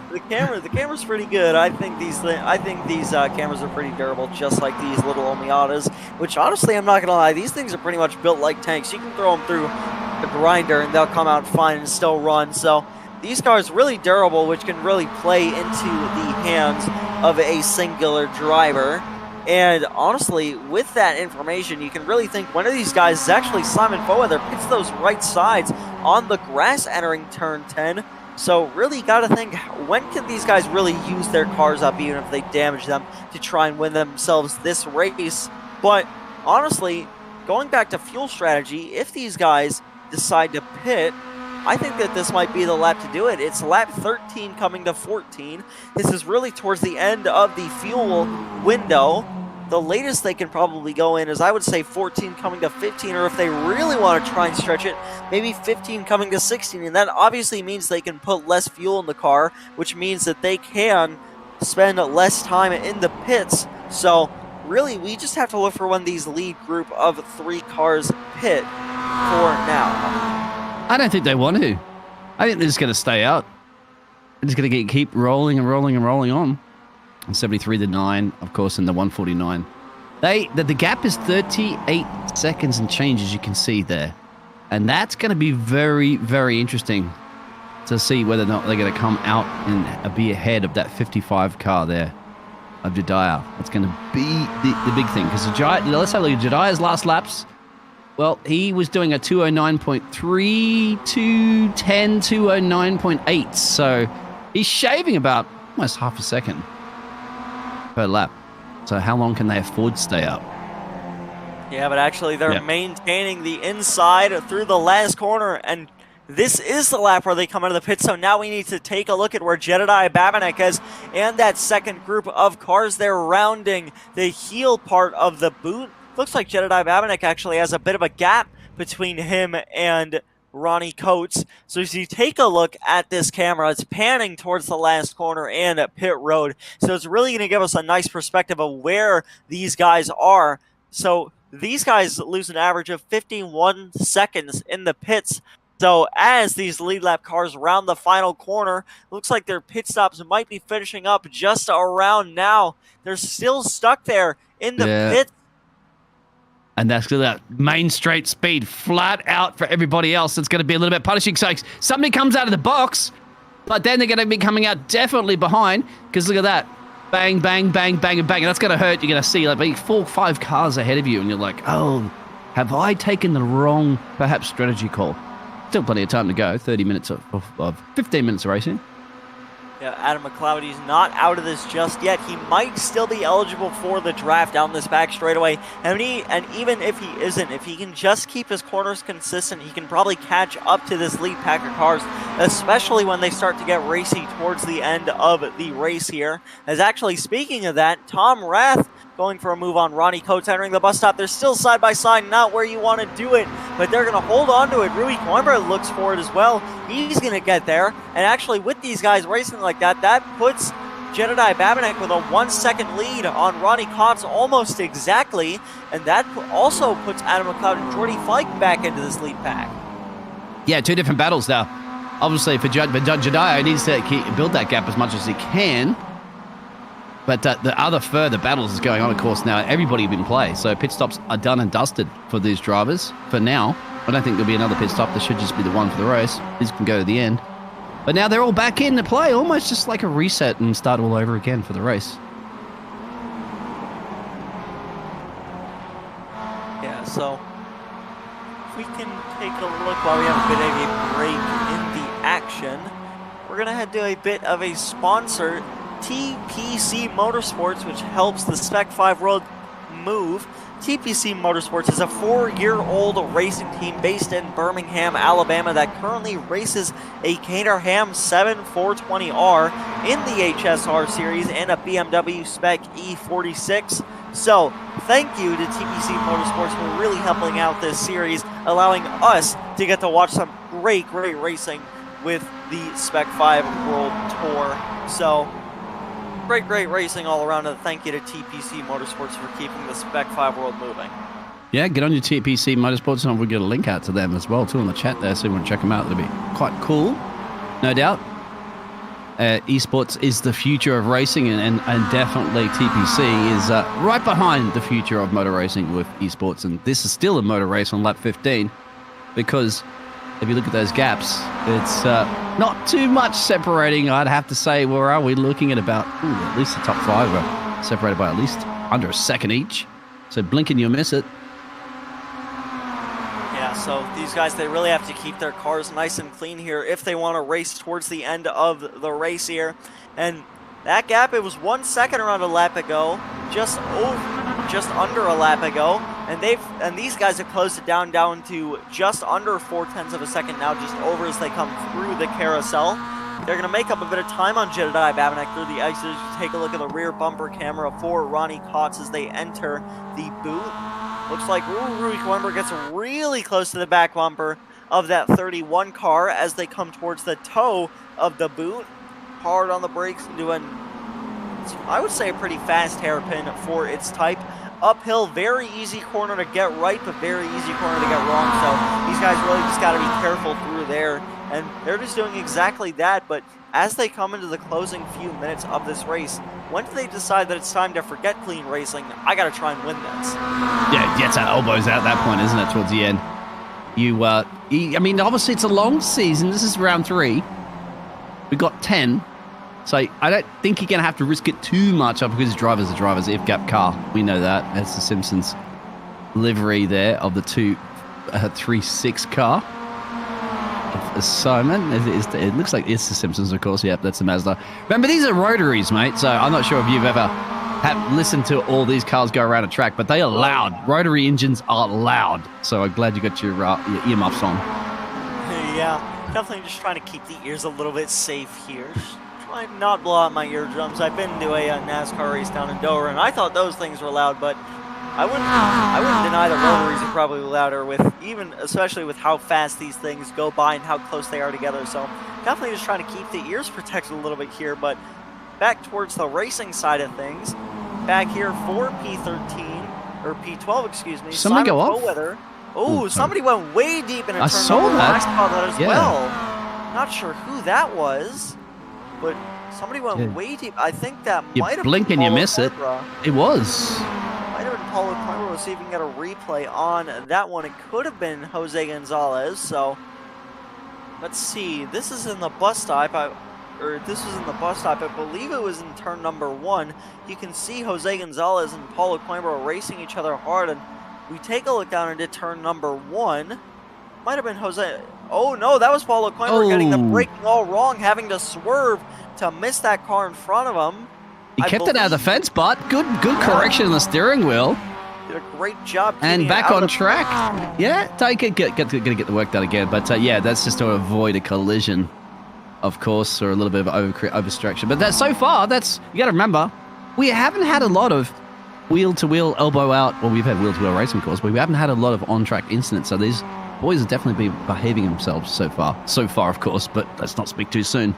the camera's pretty good. I think these cameras are pretty durable, just like these little Miatas. Which honestly, I'm not gonna lie, these things are pretty much built like tanks. You can throw them through a grinder and they'll come out fine and still run. So these cars really durable, which can really play into the hands of a singular driver. And honestly, with that information, you can really think one of these guys is actually Simon Foweather. Hits those right sides on the grass entering turn 10. So really got to think, when can these guys really use their cars up, even if they damage them, to try and win themselves this race? But honestly, going back to fuel strategy, if these guys decide to pit, I think that this might be the lap to do it. It's lap 13 coming to 14. This is really towards the end of the fuel window. The latest they can probably go in is, I would say, 14 coming to 15, or if they really want to try and stretch it, maybe 15 coming to 16. And that obviously means they can put less fuel in the car, which means that they can spend less time in the pits. So really, we just have to look for when these lead group of 3 cars pit for now. I don't think they want to. I think they're just going to stay out. They're just going to keep rolling and rolling and rolling on. 73 to 9, of course, in the 149. The gap is 38 seconds and change, as you can see there. And that's going to be very, very interesting to see whether or not they're going to come out and be ahead of that 55 car there of Jediah. That's going to be the big thing. Because let's have a look at Jediah's last laps. Well, he was doing a 209.3, 210, 209.8. So he's shaving about almost half a second per lap. So how long can they afford to stay up? Yeah, but actually they're maintaining the inside through the last corner, and this is the lap where they come out of the pit. So now we need to take a look at where Jedediah Babinek is and that second group of cars. They're rounding the heel part of the boot. Looks like Jedediah Babinek actually has a bit of a gap between him and Ronnie Coates. So as you take a look at this camera, it's panning towards the last corner and at pit road. So it's really going to give us a nice perspective of where these guys are. So these guys lose an average of 51 seconds in the pits. So as these lead lap cars round the final corner, looks like their pit stops might be finishing up just around now. They're still stuck there in the pit. And that's that main straight speed flat out for everybody else. It's going to be a little bit punishing. So somebody comes out of the box, but then they're going to be coming out definitely behind, because look at that. Bang, bang, bang, bang, and bang. And that's going to hurt. You're going to see like 4 or 5 cars ahead of you, and you're like, oh, have I taken the wrong, perhaps, strategy call? Still plenty of time to go. 15 minutes of racing. Yeah, Adam McLeody's not out of this just yet. He might still be eligible for the draft down this back straightaway. And even if he isn't, if he can just keep his corners consistent, he can probably catch up to this lead pack of cars, especially when they start to get racy towards the end of the race here. As actually, speaking of that, Tom Rath going for a move on Ronnie Coates entering the bus stop. They're still side by side, not where you want to do it, but they're going to hold on to it. Rui Coimbra looks for it as well. He's going to get there. And actually, with these guys racing like that, that puts Jedediah Babinek with a 1 second lead on Ronnie Coates almost exactly. And that also puts Adam McLeod and Jordy Fike back into this lead pack. Yeah, 2 different battles now. Obviously, for Jedediah, he needs to build that gap as much as he can. But the other further battles is going on, of course, now. Everybody in play. So pit stops are done and dusted for these drivers for now. I don't think there'll be another pit stop. There should just be the one for the race. These can go to the end. But now they're all back into play, almost just like a reset and start all over again for the race. Yeah, so if we can take a look while we have a bit of a break in the action, we're going to head to a bit of a sponsor, TPC Motorsports, which helps the Spec-5 World move. TPC Motorsports is a 4-year-old racing team based in Birmingham, Alabama that currently races a Caterham 7420R in the HSR series and a BMW Spec E46. So, thank you to TPC Motorsports for really helping out this series, allowing us to get to watch some great racing with the Spec-5 World Tour. So, great racing all around, and thank you to TPC Motorsports for keeping the Spec-5 World moving. Yeah, get on your TPC Motorsports, and we'll get a link out to them as well, too, in the chat there, so you want to check them out. It'll be quite cool, no doubt. Esports is the future of racing, and definitely TPC is right behind the future of motor racing with esports, and this is still a motor race on lap 15, because if you look at those gaps, it's not too much separating, I'd have to say. Where are we looking at about, at least the top 5 are separated by at least under a second each. So blink and you'll miss it. Yeah, so these guys, they really have to keep their cars nice and clean here if they want to race towards the end of the race here. And that gap, it was 1 second around a lap ago, just under a lap ago. And these guys have closed it down to just under 0.4 of a second now, just over as they come through the carousel. They're going to make up a bit of time on Jedediah Babinek through the exit. Take a look at the rear bumper camera for Ronnie Coates as they enter the boot. Looks like Rui Coimbra gets really close to the back bumper of that 31 car as they come towards the toe of the boot. Hard on the brakes, doing, I would say, a pretty fast hairpin for its type. Uphill, very easy corner to get right, but very easy corner to get wrong. So these guys really just got to be careful through there. And they're just doing exactly that. But as they come into the closing few minutes of this race, when do they decide that it's time to forget clean racing? I got to try and win this. Yeah, it's elbows out at that point, isn't it, towards the end? I mean, obviously it's a long season. This is round 3. We've got 10. So I don't think you're going to have to risk it too much up because drivers are drivers. If-gap car, we know that. That's the Simpsons livery there of the 236 car. Simon, it looks like it's the Simpsons, of course. Yep, that's the Mazda. Remember, these are rotaries, mate. So I'm not sure if you've ever listened to all these cars go around a track, but they are loud. Rotary engines are loud. So I'm glad you got your earmuffs on. Yeah, definitely just trying to keep the ears a little bit safe here. Try not blow out my eardrums. I've been to a NASCAR race down in Dover, and I thought those things were loud, but I wouldn't deny the rotaries are probably louder, especially with how fast these things go by and how close they are together. So definitely just trying to keep the ears protected a little bit here. But back towards the racing side of things, back here for P13 or P12, excuse me. Somebody go off. Oh, somebody went way deep in a turn. I saw that. I saw that as well. Not sure who that was, but somebody went way deep. I think that might have blink been and you miss it. It was. Might have been Paulo Coimbra. We'll see if we can get a replay on that one. It could have been Jose Gonzalez. So let's see. This is in the bus stop. or this was in the bus stop, I believe it was in turn number 1. You can see Jose Gonzalez and Paulo Coimbra racing each other hard, and we take a look down into turn number 1. Might have been Jose. Oh no, that was Paulo Coimbra getting the braking all wrong, having to swerve to miss that car in front of him. He kept it out of the fence, but good correction on the steering wheel. Did a great job. And back on track. Yeah, gonna get the work done again. But yeah, that's just to avoid a collision, of course, or a little bit of overstretching. But that's so far. That's, you got to remember, we haven't had a lot of wheel-to-wheel, elbow out. Well, we've had wheel-to-wheel racing, of course, but we haven't had a lot of on-track incidents. So these boys have definitely been behaving themselves so far. So far, of course, but let's not speak too soon.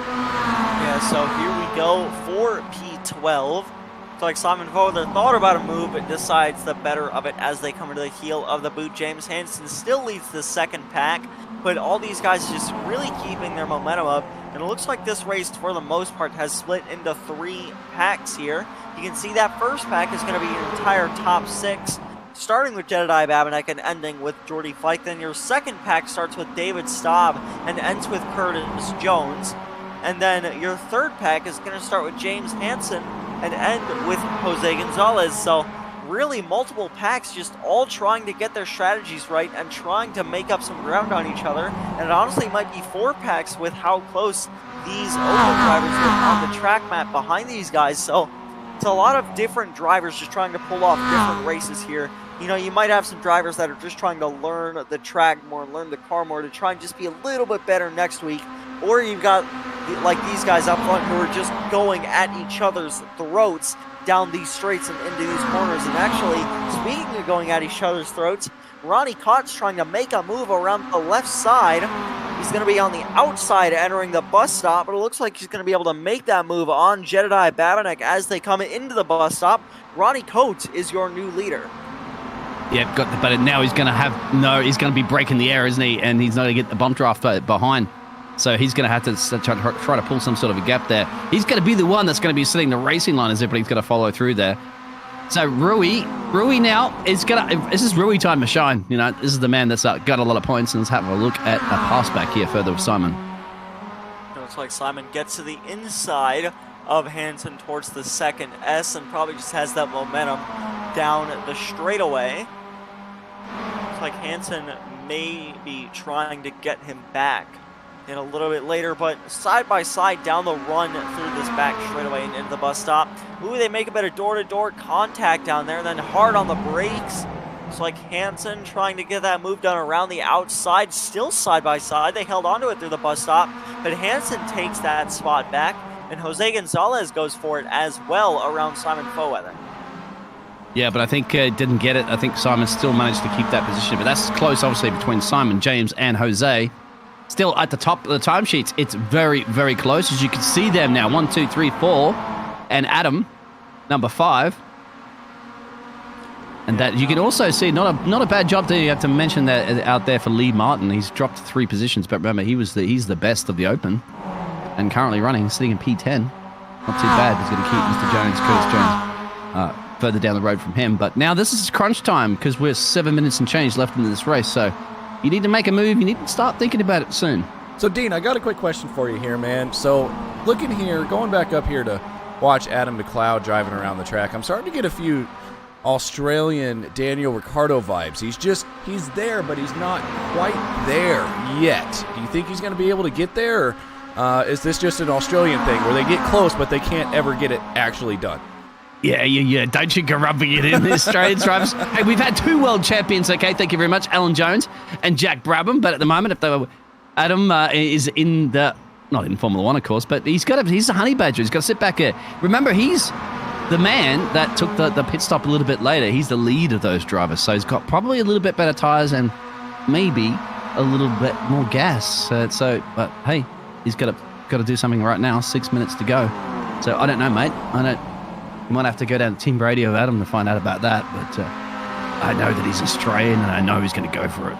Yeah, so here we go for P12. It's like Simon Voller thought about a move, but decides the better of it as they come into the heel of the boot. James Hansen still leads the second pack, but all these guys just really keeping their momentum up. And it looks like this race, for the most part, has split into 3 packs here. You can see that first pack is going to be your entire top 6, starting with Jedediah Babinek and ending with Jordy Fike. Then your second pack starts with David Staub and ends with Curtis Jones. And then your third pack is going to start with James Hansen and end with Jose Gonzalez. So really multiple packs just all trying to get their strategies right and trying to make up some ground on each other. And it honestly might be 4 packs with how close these open drivers look on the track map behind these guys. So it's a lot of different drivers just trying to pull off different races here. You know, you might have some drivers that are just trying to learn the track more, learn the car more, to try and just be a little bit better next week. Or you've got, like these guys up front, who are just going at each other's throats down these straights and into these corners. And actually, speaking of going at each other's throats, Ronnie Cott's trying to make a move around the left side. He's going to be on the outside entering the bus stop, but it looks like he's going to be able to make that move on Jedediah Babinek as they come into the bus stop. Ronnie Coates is your new leader. Yeah, but now he's going to he's going to be breaking the air, isn't he? And he's not going to get the bump draft behind. So he's going to have to try to pull some sort of a gap there. He's going to be the one that's going to be setting the racing line as everybody's going to follow through there. So Rui now is going to, this is Rui time to shine. You know, this is the man that's got a lot of points, and let's have a look at a pass back here further with Simon. It looks like Simon gets to the inside of Hansen towards the second S and probably just has that momentum down the straightaway. Looks like Hansen may be trying to get him back in a little bit later, but side by side down the run through this back straightaway and into the bus stop. Ooh, they make a bit of door-to-door contact down there, and then hard on the brakes. It's like Hansen trying to get that move done around the outside, still side by side. They held onto it through the bus stop, but Hansen takes that spot back, and Jose Gonzalez goes for it as well around Simon Foweather. Yeah, but I think didn't get it. I think Simon still managed to keep that position, but that's close, obviously, between Simon, James, and Jose. Still at the top of the timesheets, it's very, very close. As you can see them now, 1, 2, 3, 4, and Adam, number 5. And that you can also see not a bad job. You have to mention that out there for Lee Martin. He's dropped 3 positions, but remember he's the best of the Open, and currently running, sitting in P10. Not too bad. He's going to keep Mr. Jones, Curtis Jones, further down the road from him. But now this is crunch time because we're 7 minutes and change left into this race. So you need to make a move. You need to start thinking about it soon. So, Dean, I got a quick question for you here, man. So, looking here, going back up here to watch Adam McLeod driving around the track, I'm starting to get a few Australian Daniel Ricciardo vibes. He's there, but he's not quite there yet. Do you think he's going to be able to get there, or is this just an Australian thing where they get close, but they can't ever get it actually done? Yeah. Don't you go rubbing it in, the Australian drivers. Hey, we've had 2 world champions, okay? Thank you very much, Alan Jones and Jack Brabham. But at the moment, Adam is in not in Formula 1, of course, but he's a honey badger. He's got to sit back here. Remember, he's the man that took the pit stop a little bit later. He's the lead of those drivers, so he's got probably a little bit better tires and maybe a little bit more gas. But hey, he's got to do something right now. 6 minutes to go. So I don't know, mate. You might have to go down to Team Radio with Adam to find out about that, but I know that he's Australian, and I know he's going to go for it.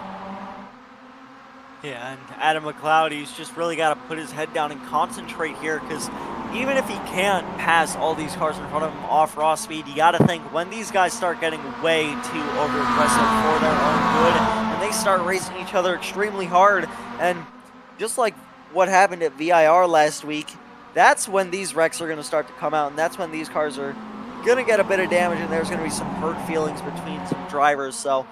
Yeah, and Adam McLeod, he's just really got to put his head down and concentrate here, because even if he can't pass all these cars in front of him off raw speed, you got to think when these guys start getting way too over-aggressive for their own good, and they start racing each other extremely hard, and just like what happened at VIR last week, that's when these wrecks are going to start to come out, and that's when these cars are going to get a bit of damage, and there's going to be some hurt feelings between some drivers. So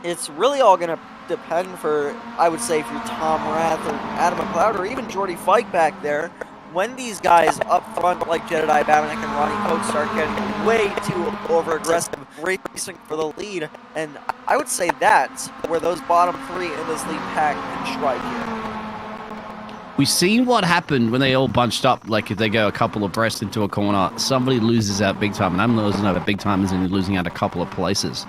it's really all going to depend for, I would say, for Tom Rath or Adam McLeod or even Jordy Fike back there, when these guys up front like Jedediah Babinec and Ronnie Coates start getting way too over-aggressive, racing for the lead. And I would say that's where those bottom three in this lead pack can strike here. We've seen what happened when they all bunched up. Like if they go a couple abreast into a corner, somebody loses out big time. And I'm losing out big time as in losing out a couple of places.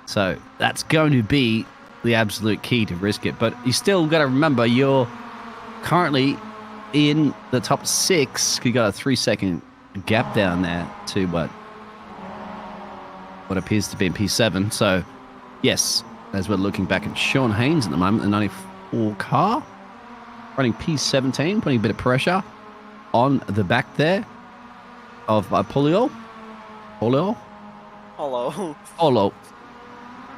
So that's going to be the absolute key to risk it. But you still got to remember you're currently in the top 6. You got a 3-second gap down there to what appears to be in P7. So yes, as we're looking back at Sean Haynes at the moment, the 94 car running P17, putting a bit of pressure on the back there of Polio.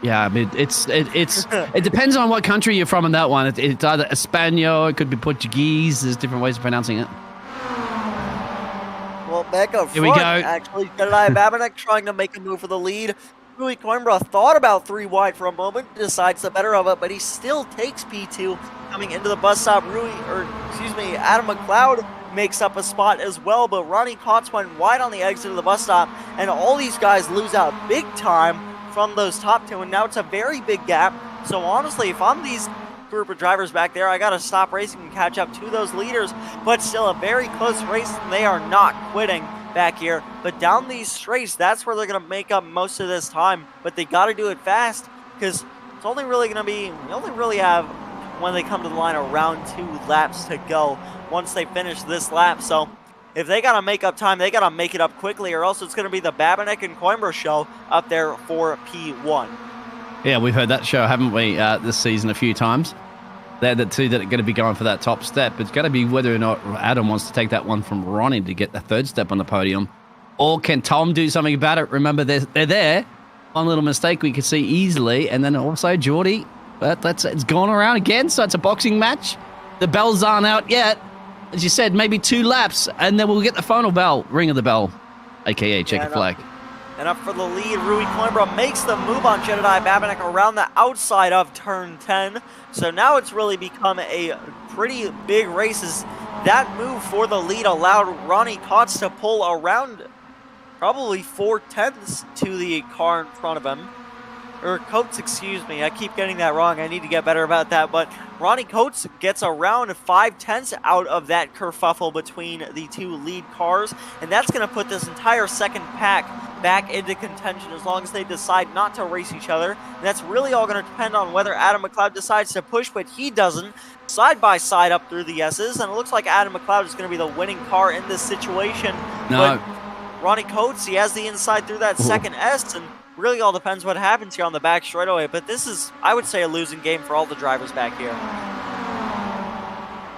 Yeah, I mean, it depends on what country you're from in that one. It's either Espanol, it could be Portuguese. There's different ways of pronouncing it. Well, back up front, Here we go. actually, Jedediah Babinec trying to make a move for the lead. Rui Coimbra thought about 3 wide for a moment, decides the better of it, but he still takes P2 coming into the bus stop. Adam McLeod makes up a spot as well, but Ronnie Coates went wide on the exit of the bus stop, and all these guys lose out big time from those top 2, and now it's a very big gap. So honestly, if I'm these group of drivers back there, I gotta stop racing and catch up to those leaders, but still a very close race, and they are not quitting back here. But down these straights, that's where they're gonna make up most of this time, but they gotta do it fast, because it's only really gonna be, we only really have, when they come to the line, around 2 laps to go once they finish this lap. So if they got to make up time, they got to make it up quickly, or else it's going to be the Babinec and Coimbra show up there for P1. Yeah, we've heard that show, haven't we, this season a few times. They're the two that are going to be going for that top step. It's going to be whether or not Adam wants to take that one from Ronnie to get the 3rd step on the podium, or can Tom do something about it? Remember, they're there. One little mistake we could see easily, and then also Jordy. But it's gone around again, so it's a boxing match. The bells aren't out yet. As you said, maybe 2 laps, and then we'll get the final bell, ring of the bell, a.k.a. checker flag. And up for the lead, Rui Coimbra makes the move on Jedediah Babinec around the outside of turn 10. So now it's really become a pretty big race. As that move for the lead allowed Ronnie Coates to pull around probably 4/10 to the car in front of him. Or Coates, excuse me. I keep getting that wrong. I need to get better about that. But Ronnie Coates gets around 5/10 out of that kerfuffle between the 2 lead cars. And that's going to put this entire second pack back into contention as long as they decide not to race each other. And that's really all going to depend on whether Adam McLeod decides to push, but he doesn't. Side by side up through the S's. And it looks like Adam McLeod is going to be the winning car in this situation. No. But Ronnie Coates, he has the inside through that second S. And really all depends what happens here on the back straightaway, but this is, I would say, a losing game for all the drivers back here.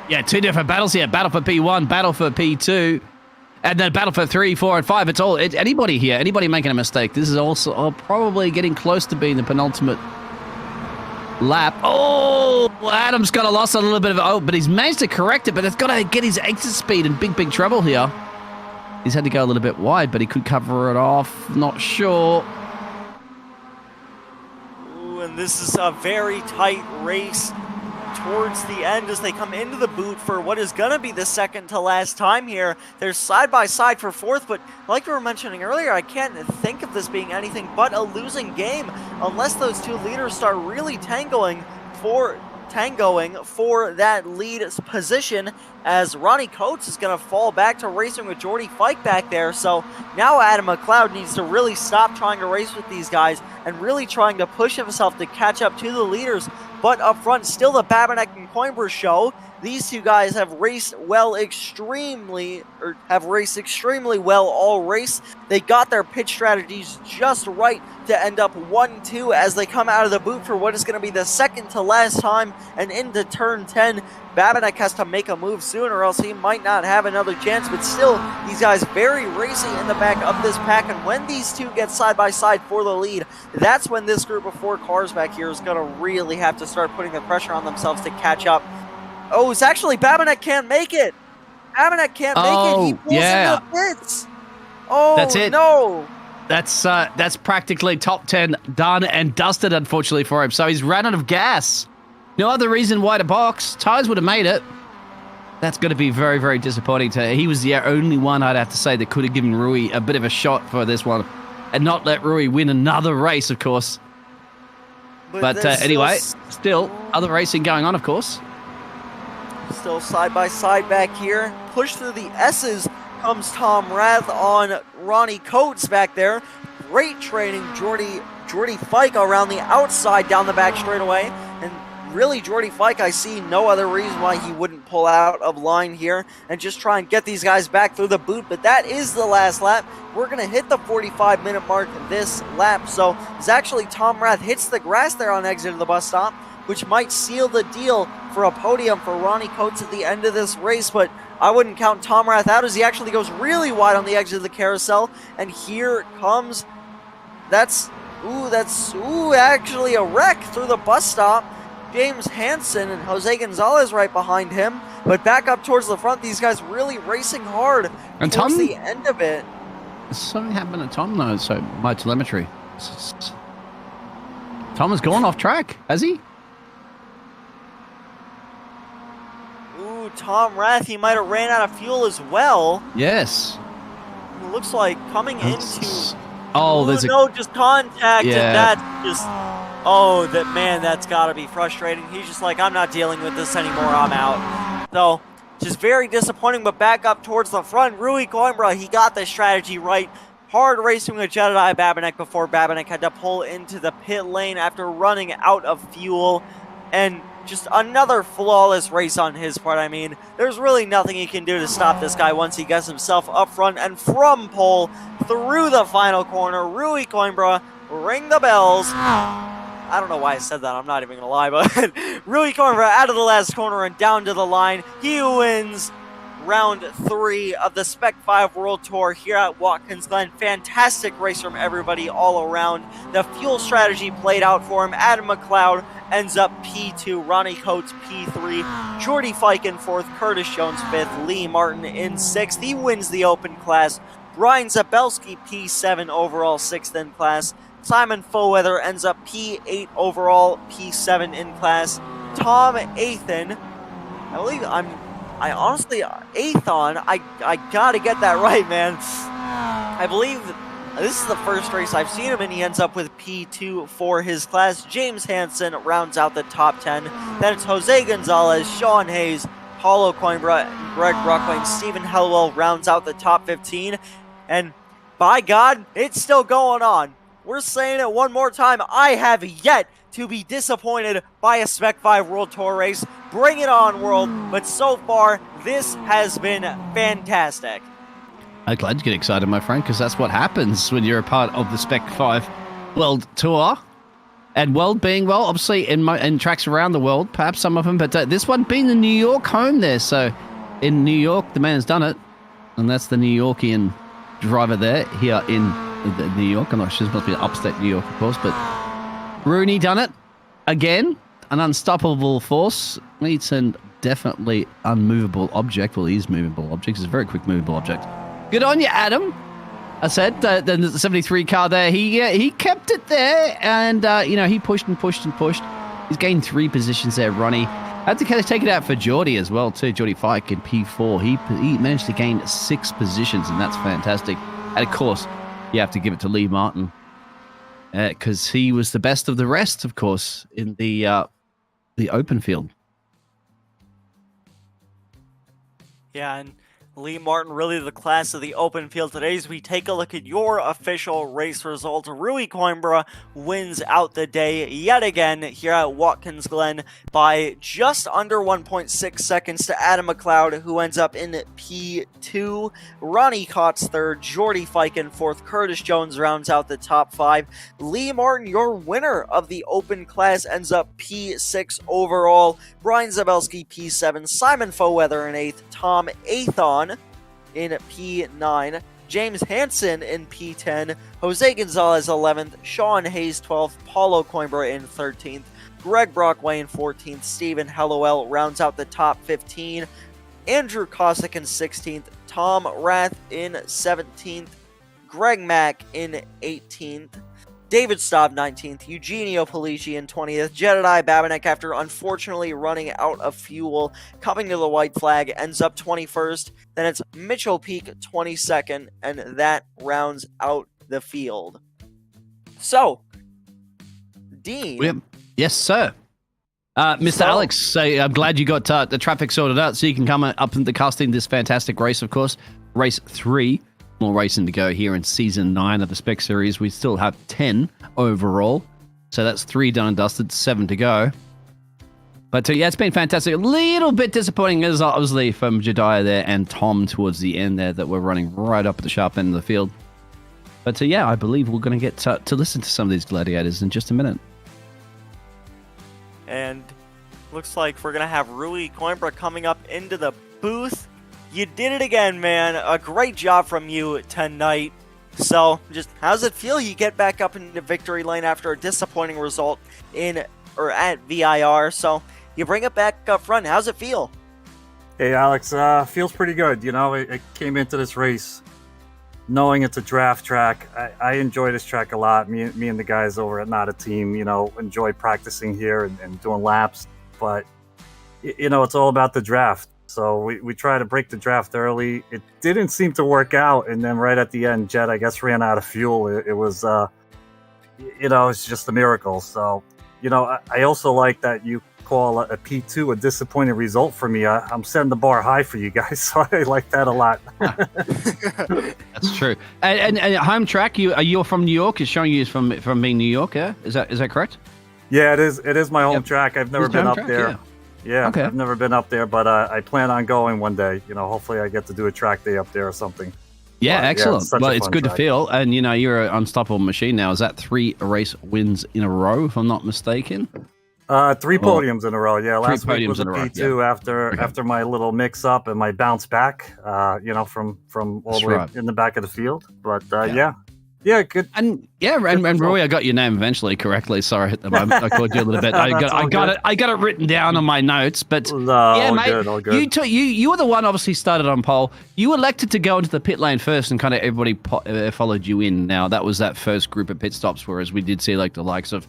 Yeah, 2 different battles here. Battle for P1, battle for P2, and then battle for 3, 4, and 5. It's anybody here, anybody making a mistake. This is also probably getting close to being the penultimate lap. Oh, Adam's got lost a little bit of but he's managed to correct it, but it's got to get his exit speed in big trouble here. He's had to go a little bit wide, but he could cover it off. Not sure. And this is a very tight race towards the end as they come into the boot for what is going to be the second to last time here. They're side by side for 4th, but like we were mentioning earlier, I can't think of this being anything but a losing game unless those 2 leaders start really tangoing for that lead position, as Ronnie Coates is going to fall back to racing with Jordy Fike back there. So now Adam McLeod needs to really stop trying to race with these guys and really trying to push himself to catch up to the leaders. But up front, still the Babinec and Coimbra show. These two guys have raced extremely well all race. They got their pitch strategies just right to end up 1-2 as they come out of the boot for what is going to be the second to last time, and into turn 10. Babinek has to make a move soon or else he might not have another chance, but still, these guys very racy in the back of this pack, and when these two get side by side for the lead, that's when this group of 4 cars back here is going to really have to start putting the pressure on themselves to catch up. Oh, it's actually Babinek can't make it. Babinek can't make it. He pulls in the pits. Oh, that's it. No. That's practically top 10 done and dusted, unfortunately, for him. So he's ran out of gas. No other reason why to box. Tyres would have made it. That's going to be very, very disappointing. He was the only one, I'd have to say, that could have given Rui a bit of a shot for this one and not let Rui win another race, of course. But anyway, still other racing going on, of course. Still side by side back here. Push through the S's comes Tom Rath on Ronnie Coates back there. Great training, Jordy Fike around the outside down the back straightaway. And really, Jordy Fike, I see no other reason why he wouldn't pull out of line here and just try and get these guys back through the boot. But that is the last lap. We're going to hit the 45-minute mark this lap. So it's actually Tom Rath hits the grass there on exit of the bus stop, which might seal the deal for a podium for Ronnie Coates at the end of this race, but I wouldn't count Tom Rath out as he actually goes really wide on the exit of the carousel, and here comes, that's actually a wreck through the bus stop. James Hansen and Jose Gonzalez right behind him, but back up towards the front, these guys really racing hard and towards Tom, the end of it. Something happened to Tom though, so my telemetry. Tom has gone off track, has he? Tom Rath, he might have ran out of fuel as well. Yes. It looks like coming into... Oh, there's just contact, yeah. and that's just... Oh, that's got to be frustrating. He's just like, I'm not dealing with this anymore, I'm out. So, just very disappointing, but back up towards the front. Rui Coimbra, he got the strategy right. Hard racing with Jedediah Babinek before Babinek had to pull into the pit lane after running out of fuel. And just another flawless race on his part. I mean, there's really nothing he can do to stop this guy once he gets himself up front. And from pole through the final corner, Rui Coimbra, ring the bells. I don't know why I said that, I'm not even going to lie, but Rui Coimbra out of the last corner and down to the line. He wins round 3 of the Spec-5 World Tour here at Watkins Glen. Fantastic race from everybody all around. The fuel strategy played out for him. Adam McLeod ends up P2, Ronnie Coates P3, Jordy Fike in 4th, Curtis Jones 5th, Lee Martin in 6th. He wins the open class. Brian Zabelski P7 overall, 6th in class. Simon Foweather ends up P8 overall, P7 in class. Tom Athan, I honestly, Athon, I gotta get that right, man. I believe this is the first race I've seen him, and he ends up with P2 for his class. James Hansen rounds out the top 10. Then it's Jose Gonzalez, Sean Hayes, Paulo Coimbra, Greg Brockway, and Stephen Hellwell rounds out the top 15. And by God, it's still going on. We're saying it one more time. I have yet to be disappointed by a Spec-5 World Tour race. Bring it on, world. But so far, this has been fantastic. I'm glad you get excited, my friend, because that's what happens when you're a part of the Spec-5 World Tour. And world being, well, obviously in tracks around the world, perhaps some of them, but this one being the New York home there. So in New York, the man's done it. And that's the New Yorkian driver there here in New York. I'm not sure, it must be upstate New York, of course, but Rooney done it again. An unstoppable force meets a definitely unmovable object. Well, he's movable object. It's a very quick movable object. Good on you, Adam. I said the 73 car there. He kept it there, and he pushed and pushed and pushed. He's gained 3 positions there, Ronnie. Had to kind of take it out for Jordy as well too. Jordy Fike in P4. He managed to gain 6 positions, and that's fantastic. And of course, you have to give it to Lee Martin because he was the best of the rest, of course, in the open field. Yeah, and Lee Martin, really the class of the open field today as we take a look at your official race result. Rui Coimbra wins out the day yet again here at Watkins Glen by just under 1.6 seconds to Adam McLeod, who ends up in P2. Ronnie Cott's third, Jordy Fike in fourth, Curtis Jones rounds out the top five. Lee Martin, your winner of the open class, ends up P6 overall. Brian Zabelski P7, Simon Foweather in eighth, Tom Athon in P9, James Hansen in P10, Jose Gonzalez 11th, Sean Hayes 12th, Paulo Coimbra in 13th, Greg Brockway in 14th, Stephen Hallowell rounds out the top 15, Andrew Kosick in 16th, Tom Rath in 17th, Greg Mack in 18th, David Staub 19th, Eugenio Poligi in 20th, Jedediah Babinek, after unfortunately running out of fuel, coming to the white flag, ends up 21st. Then it's Mitchell Peak 22nd, and that rounds out the field. So, Dean. Yep. Yes, sir. Mr. Alex, I'm glad you got the traffic sorted out so you can come up into casting this fantastic race, of course. Race 3. More racing to go here in Season 9 of the Spec Series. We still have 10 overall. So that's 3 done and dusted, 7 to go. But yeah, it's been fantastic. A little bit disappointing, as obviously from Jediah there and Tom towards the end there, that we're running right up at the sharp end of the field. But yeah, I believe we're going to get to listen to some of these gladiators in just a minute. And looks like we're going to have Rui Coimbra coming up into the booth. You did it again, man. A great job from you tonight. So, just how's it feel? You get back up into victory lane after a disappointing result at VIR. So, you bring it back up front. How's it feel? Hey, Alex. Feels pretty good. You know, I came into this race knowing it's a draft track. I enjoy this track a lot. Me and the guys over at Not a Team, enjoy practicing here and doing laps. But, it's all about the draft. So we try to break the draft early. It didn't seem to work out, and then right at the end, Jet, I guess, ran out of fuel. It was, it's just a miracle. So, I also like that you call a P2 a disappointing result for me. I'm setting the bar high for you guys, so I like that a lot. That's true. And home track, you're from New York. It's showing you from being New York. Yeah, is that correct? Yeah, it is. It is my home track. I've never been up there. Yeah, okay. I've never been up there, but I plan on going one day. Hopefully I get to do a track day up there or something. Yeah, excellent. Yeah, it's good track. To feel. And, you're an unstoppable machine now. Is that 3 race wins in a row, if I'm not mistaken? 3 podiums in a row. Yeah, last week was a P2 after my little mix-up and my bounce back, from all the way in the back of the field. But, Yeah, good. And Roy, I got your name eventually correctly. Sorry, at the moment I called you a little bit. I got it written down on my notes. But mate, all good. You were the one obviously started on pole. You elected to go into the pit lane first, and kind of everybody followed you in. Now that was that first group of pit stops, whereas we did see like the likes of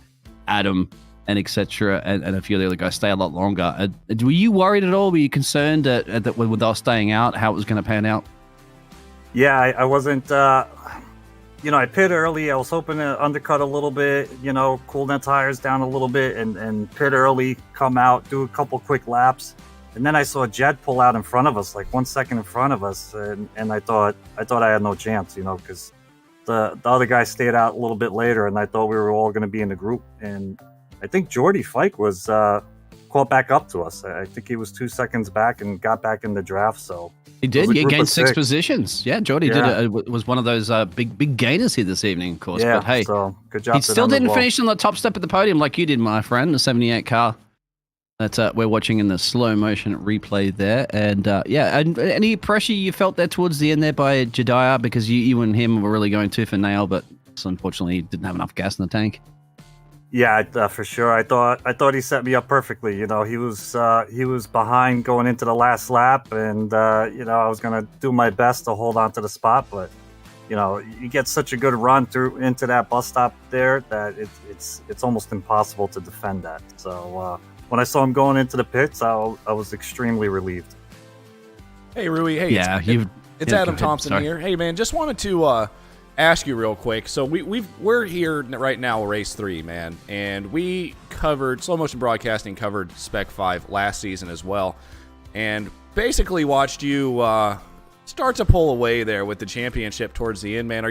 Adam and etc. and a few of the other guys stay a lot longer. Were you worried at all? Were you concerned that with us staying out, how it was going to pan out? Yeah, I wasn't. I pit early. I was hoping to undercut a little bit, cool the tires down a little bit and pit early, come out, do a couple quick laps. And then I saw Jed pull out in front of us, like 1 second in front of us. And I thought I had no chance, because the other guy stayed out a little bit later, and I thought we were all going to be in the group. And I think Jordy Fike was caught back up to us. I think he was 2 seconds back and got back in the draft. So he did. He gained 6 positions. Yeah, Jordy was one of those big gainers here this evening, of course. Yeah, but hey, so good job. He still didn't finish on the top step of the podium like you did, my friend. The 78 car that we're watching in the slow motion replay there. And and any pressure you felt there towards the end there by Jediah, because you and him were really going tooth and nail, but unfortunately he didn't have enough gas in the tank. Yeah, for sure. I thought he set me up perfectly. He was behind going into the last lap, and I was gonna do my best to hold on to the spot. But you get such a good run through into that bus stop there that it's almost impossible to defend that. So when I saw him going into the pits, I was extremely relieved. Hey Rui, hey, it's Adam Thompson here. Hey man, just wanted to ask you real quick. So we're here right now, race 3, man, and we covered Slow Motion Broadcasting covered Spec-5 last season as well, and basically watched you start to pull away there with the championship towards the end, man,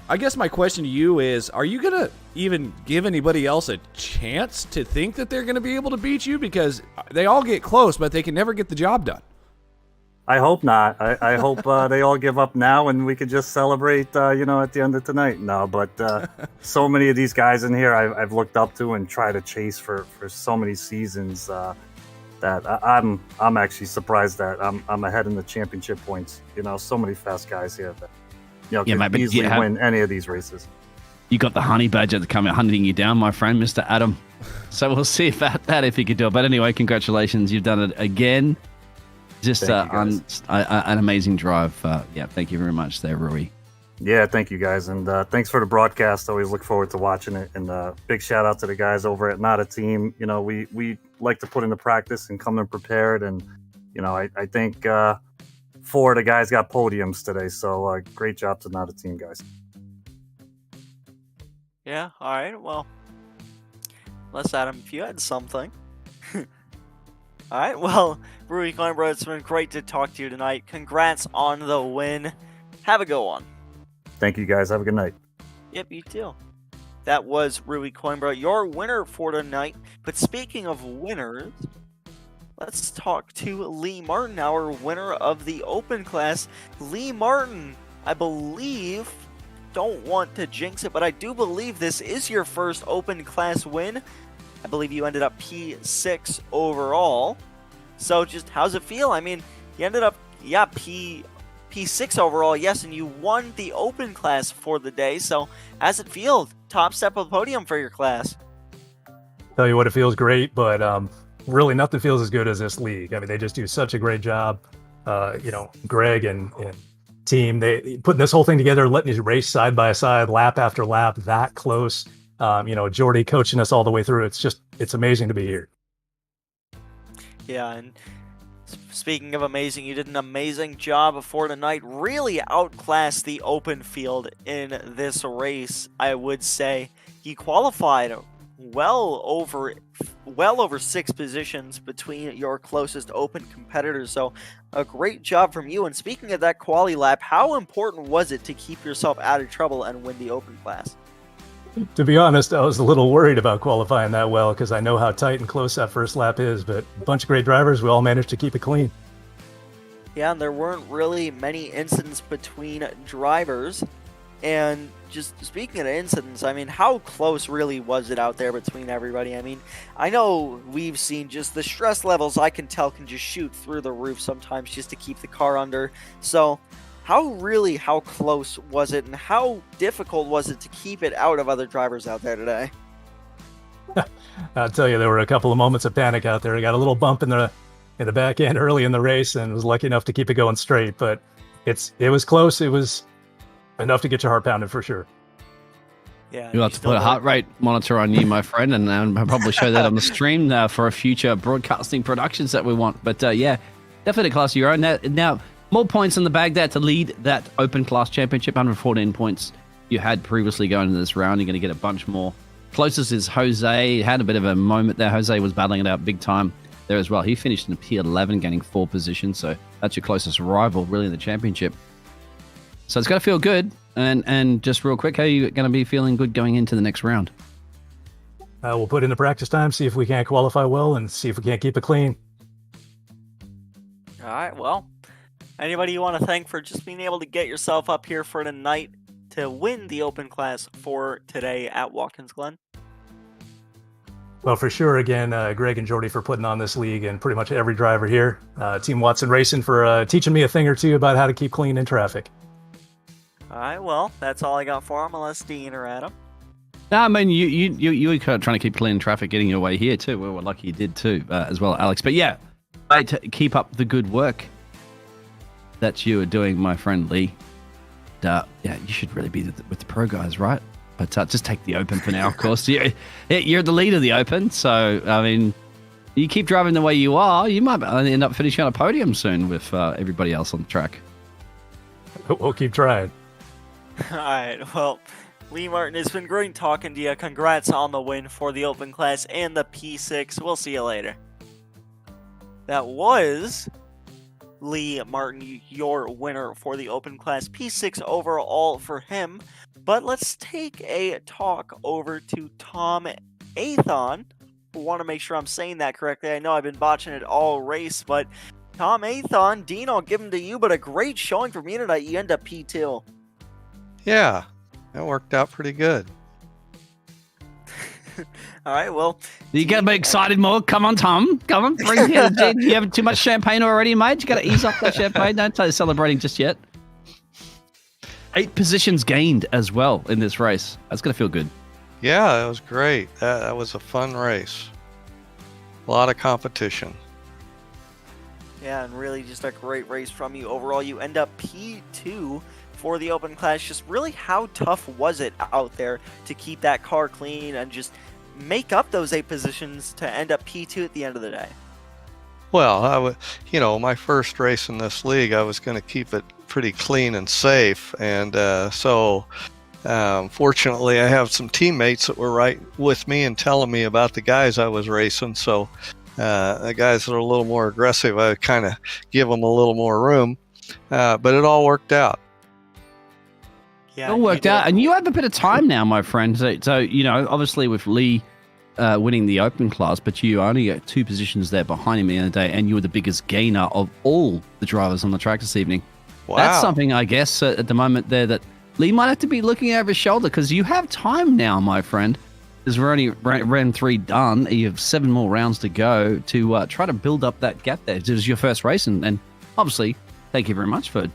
I guess my question to you is, are you going to even give anybody else a chance to think that they're going to be able to beat you? Because they all get close, but they can never get the job done. I hope not. I hope they all give up now and we could just celebrate, at the end of tonight. No, but so many of these guys in here I've looked up to and try to chase for so many seasons that I'm actually surprised that I'm ahead in the championship points. So many fast guys here that can easily win any of these races. You got the honey badger coming hunting you down, my friend, Mr. Adam. So we'll see about that if you could do it. But anyway, congratulations. You've done it again. Just an amazing drive. Thank you very much there, Rui. Yeah, thank you guys. And thanks for the broadcast. Always look forward to watching it. And big shout out to the guys over at Not a Team. We like to put into practice and come in prepared. And, I think 4 of the guys got podiums today. So great job to Not a Team, guys. Yeah, all right. Well, Les Adam, if you had something. All right, well, Rui Coimbra, it's been great to talk to you tonight. Congrats on the win. Have a good one. Thank you, guys. Have a good night. Yep, you too. That was Rui Coimbra, your winner for tonight. But speaking of winners, let's talk to Lee Martin, our winner of the Open class. Lee Martin, I believe, don't want to jinx it, but I do believe this is your first Open class win. I believe you ended up P6 overall. So just how's it feel? I mean, you ended up, P6 overall, yes, and you won the Open class for the day. So how's it feel? Top step of the podium for your class. Tell you what, it feels great, but really nothing feels as good as this league. I mean, they just do such a great job. Greg and team, they putting this whole thing together, letting you race side by side, lap after lap, that close. Jordy coaching us all the way through. It's amazing to be here. Yeah, and speaking of amazing, you did an amazing job for tonight. Really outclassed the open field in this race, I would say. You qualified well over 6 positions between your closest open competitors, so a great job from you. And speaking of that quali lap, how important was it to keep yourself out of trouble and win the open class? To be honest, I was a little worried about qualifying that well because I know how tight and close that first lap is, but a bunch of great drivers, we all managed to keep it clean. Yeah, and there weren't really many incidents between drivers. And just speaking of incidents, I mean, how close really was it out there between everybody? I mean, I know we've seen just the stress levels, I can tell, can just shoot through the roof sometimes just to keep the car under. So how close was it, and how difficult was it to keep it out of other drivers out there today? I'll tell you, there were a couple of moments of panic out there. I got a little bump in the back end early in the race and was lucky enough to keep it going straight, but it was close. It was enough to get your heart pounded for sure. Yeah, You'll have to put a heart rate monitor on you, my friend, and I'll probably show that on the stream for a future broadcasting productions that we want. But definitely a class of your own. Now, more points in the bag there to lead that Open Class Championship. 114 points you had previously going into this round. You're going to get a bunch more. Closest is Jose. Had a bit of a moment there. Jose was battling it out big time there as well. He finished in P11, gaining 4 positions. So that's your closest rival, really, in the championship. So it's got to feel good. And just real quick, how are you going to be feeling good going into the next round? We'll put in the practice time, see if we can't qualify well, and see if we can't keep it clean. All right, well, anybody you want to thank for just being able to get yourself up here for tonight to win the Open class for today at Watkins Glen? Well, for sure, again, Greg and Jordy for putting on this league, and pretty much every driver here. Team Watson Racing for teaching me a thing or two about how to keep clean in traffic. All right, well, that's all I got for him, unless Dean or Adam. No, I mean, you were kind of trying to keep clean traffic getting your way here too. Well, we're lucky you did too, as well, Alex. But yeah, to keep up the good work that you are doing, my friend Lee. Yeah, you should really be with the pro guys, right? But just take the Open for now, of course. You're the lead of the Open, so, I mean, you keep driving the way you are, you might end up finishing on a podium soon with everybody else on the track. We'll keep trying. All right, well, Lee Martin, it's been great talking to you. Congrats on the win for the Open class and the P6. We'll see you later. That was Lee Martin, your winner for the Open Class, P6 overall for him. But let's take a talk over to Tom Athon. I want to make sure I'm saying that correctly. I know I've been botching it all race, but Tom Athon, Dean, I'll give him to you, but a great showing from you tonight. You end up P2. Yeah, that worked out pretty good. All right, well. You got to be excited more. Come on, Tom. Come on. Bring it. You have too much champagne already, mate. You got to ease off that champagne. Don't start celebrating just yet. 8 positions gained as well in this race. That's going to feel good. Yeah, that was great. That was a fun race. A lot of competition. Yeah, and really just a great race from you. Overall, you end up P2 for the Open Class. Just really how tough was it out there to keep that car clean and just make up those 8 positions to end up P2 at the end of the day? Well, my first race in this league, I was going to keep it pretty clean and safe. And fortunately, I have some teammates that were right with me and telling me about the guys I was racing. So the guys that are a little more aggressive, I kind of give them a little more room. But it all worked out. Yeah, It all worked out. And you have a bit of time now, my friend. So obviously with Lee winning the Open Class, but you only got 2 positions there behind him the other day, and you were the biggest gainer of all the drivers on the track this evening. Wow. That's something, I guess, at the moment there that Lee might have to be looking over his shoulder, because you have time now, my friend. Because we're only round 3 done. You have 7 more rounds to go to try to build up that gap there. It was your first race, and obviously, thank you very much for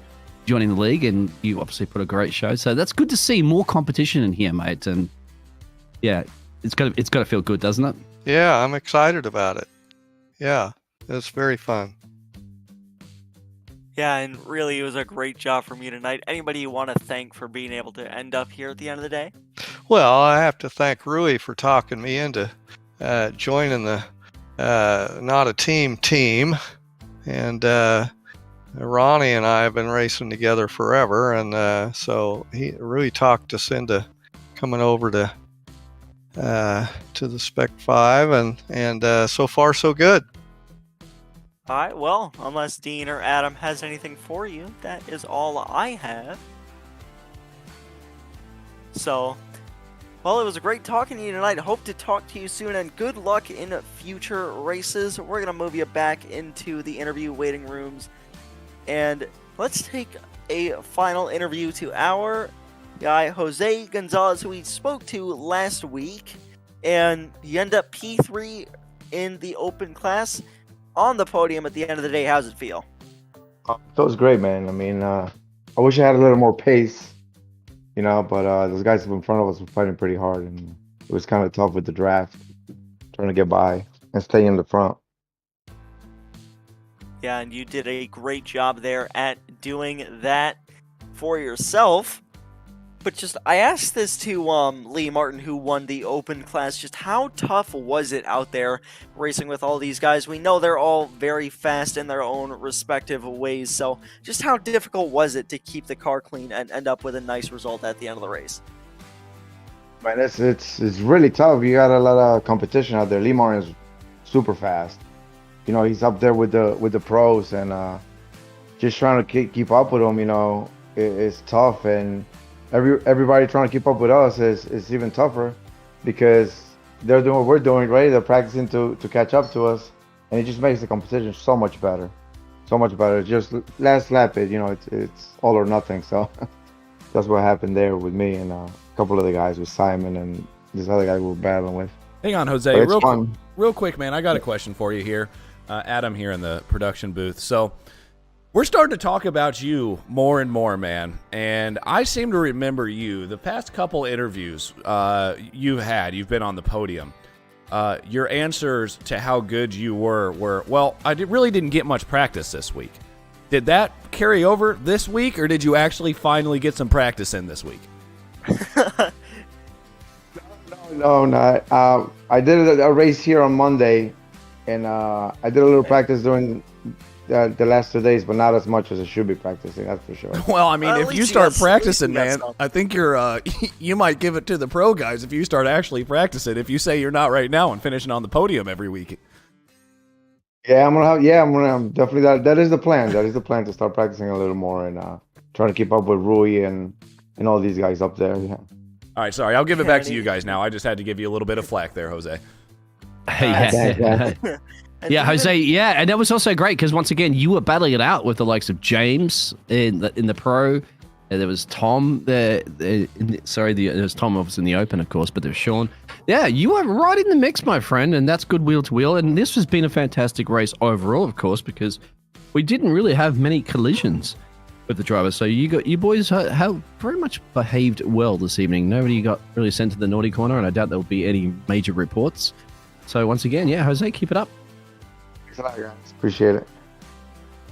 joining the league, and you obviously put a great show. So that's good to see more competition in here, mate. And yeah, it's got to feel good, doesn't it? Yeah, I'm excited about it. Yeah, it's very fun. Yeah, and really it was a great job from you tonight. Anybody you want to thank for being able to end up here at the end of the day? Well, I have to thank Rui for talking me into joining the Not a Team. And Ronnie and I have been racing together forever. And so Rui talked us into coming over to the Spec-5. And so far, so good. All right, well, unless Dean or Adam has anything for you, that is all I have. So, well, it was a great talking to you tonight. Hope to talk to you soon, and good luck in future races. We're going to move you back into the interview waiting rooms. And let's take a final interview to our guy, Jose Gonzalez, who we spoke to last week. And he ended up P3 in the Open Class. On the podium at the end of the day, how's it feel? It feels great, man. I mean, I wish I had a little more pace, but those guys in front of us were fighting pretty hard, and it was kind of tough with the draft, trying to get by and stay in the front. Yeah, and you did a great job there at doing that for yourself. But just, I asked this to Lee Martin, who won the Open Class, just how tough was it out there racing with all these guys? We know they're all very fast in their own respective ways, so just how difficult was it to keep the car clean and end up with a nice result at the end of the race? Man, it's really tough. You got a lot of competition out there. Lee Martin's super fast. He's up there with the pros, and just trying to keep up with them, it's tough. And everybody trying to keep up with us is even tougher, because they're doing what we're doing, right? They're practicing to catch up to us, and it just makes the competition so much better. Just last lap, it's all or nothing. So that's what happened there with me and a couple of the guys, with Simon and this other guy we were battling with. Hang on, Jose. Real quick, man. I got a question for you here. Adam here in the production booth. So we're starting to talk about you more and more, man. And I seem to remember you, the past couple interviews you've been on the podium. Your answers to how good you were, well, really didn't get much practice this week. Did that carry over this week, or did you actually finally get some practice in this week? No. I did a race here on Monday, and I did a little practice during the last 2 days, but not as much as I should be practicing, that's for sure. Well, I mean, if you start practicing, man, I think you might give it to the pro guys if you start actually practicing. If you say you're not right now and finishing on the podium every week. Yeah, I'm definitely that is the plan. That is the plan to start practicing a little more and try to keep up with Rui and all these guys up there. Yeah. All right, sorry. I'll give it back to you guys now. I just had to give you a little bit of flack there, Jose. Yeah. And Yeah, even- Jose. Yeah, and that was also great because once again you were battling it out with the likes of James in the pro. There was Tom there. There was Tom obviously in the open, of course, but there's Sean. Yeah, you were right in the mix, my friend, and that's good wheel to wheel. And this has been a fantastic race overall, of course, because we didn't really have many collisions with the drivers. So you boys have very much behaved well this evening. Nobody got really sent to the naughty corner, and I doubt there will be any major reports. So once again, yeah, Jose, keep it up. Thanks a lot, guys. Appreciate it.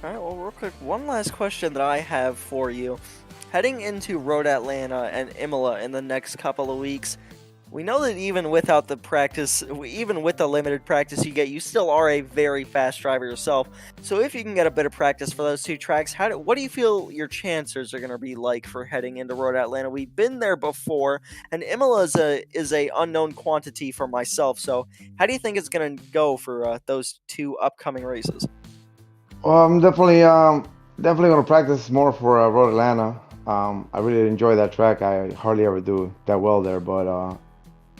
All right, well, real quick, one last question that I have for you. Heading into Road Atlanta and Imola in the next couple of weeks, we know that even without the practice, even with the limited practice you get, you still are a very fast driver yourself. So if you can get a bit of practice for those two tracks, what do you feel your chances are going to be like for heading into Road Atlanta? We've been there before, and Imola is a unknown quantity for myself. So how do you think it's going to go for those two upcoming races? Well, I'm definitely going to practice more for Road Atlanta. I really enjoy that track. I hardly ever do that well there, but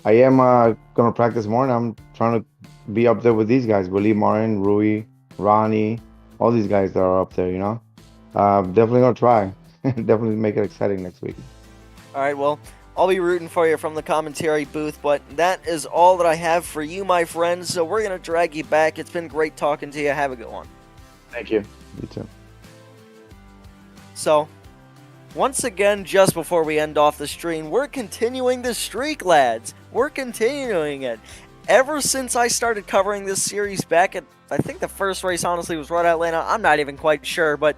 I am going to practice more, and I'm trying to be up there with these guys, with Lee Martin, Rui, Ronnie, all these guys that are up there, you know. Definitely going to try. Definitely make it exciting next week. All right, well, I'll be rooting for you from the commentary booth, but that is all that I have for you, my friends, so we're going to drag you back. It's been great talking to you. Have a good one. Thank you. You too. So, once again, just before we end off the stream, we're continuing the streak, lads. We're continuing it. Ever since I started covering this series back at, I think the first race, honestly, was Road Atlanta. I'm not even quite sure, but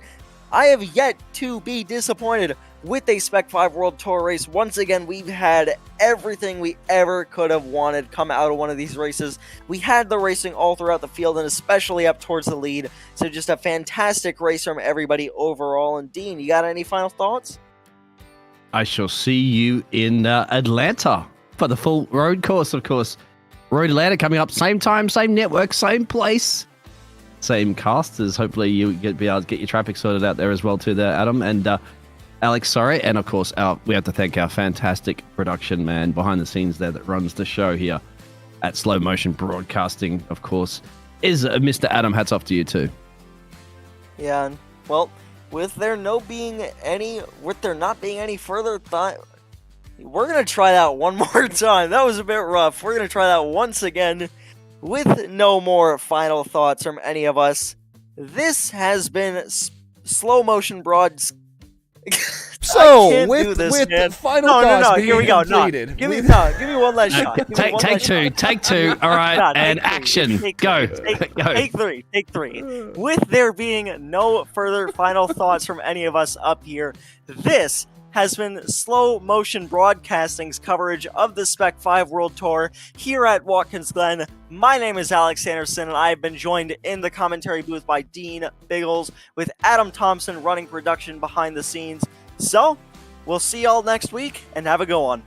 I have yet to be disappointed with a Spec-5 World Tour race. Once again, we've had everything we ever could have wanted come out of one of these races. We had the racing all throughout the field and especially up towards the lead. So just a fantastic race from everybody overall. And Dean, you got any final thoughts? I shall see you in Atlanta for the full road course, of course. Road Atlanta coming up, same time, same network, same place, same casters. Hopefully you be able to get your traffic sorted out there as well too there, Adam. And Alex, sorry. And of course, we have to thank our fantastic production man behind the scenes there that runs the show here at Slow Motion Broadcasting, of course, is Mr. Adam. Hats off to you too. Yeah, and, well, with there not being any further thought, we're going to try that one more time. That was a bit rough. We're going to try that once again with no more final thoughts from any of us. This has been Slow Motion Broads. So, with the final thoughts being here we go. completed. Give me one last shot. Take two. All right, and action. Go. Take three. With there being no further final thoughts from any of us up here, this has been Slow Motion Broadcasting's coverage of the Spec-5 World Tour here at Watkins Glen. My name is Alex Andersen, and I have been joined in the commentary booth by Dean Biggles, with Adam Thompson running production behind the scenes. So, we'll see y'all next week, and have a good one.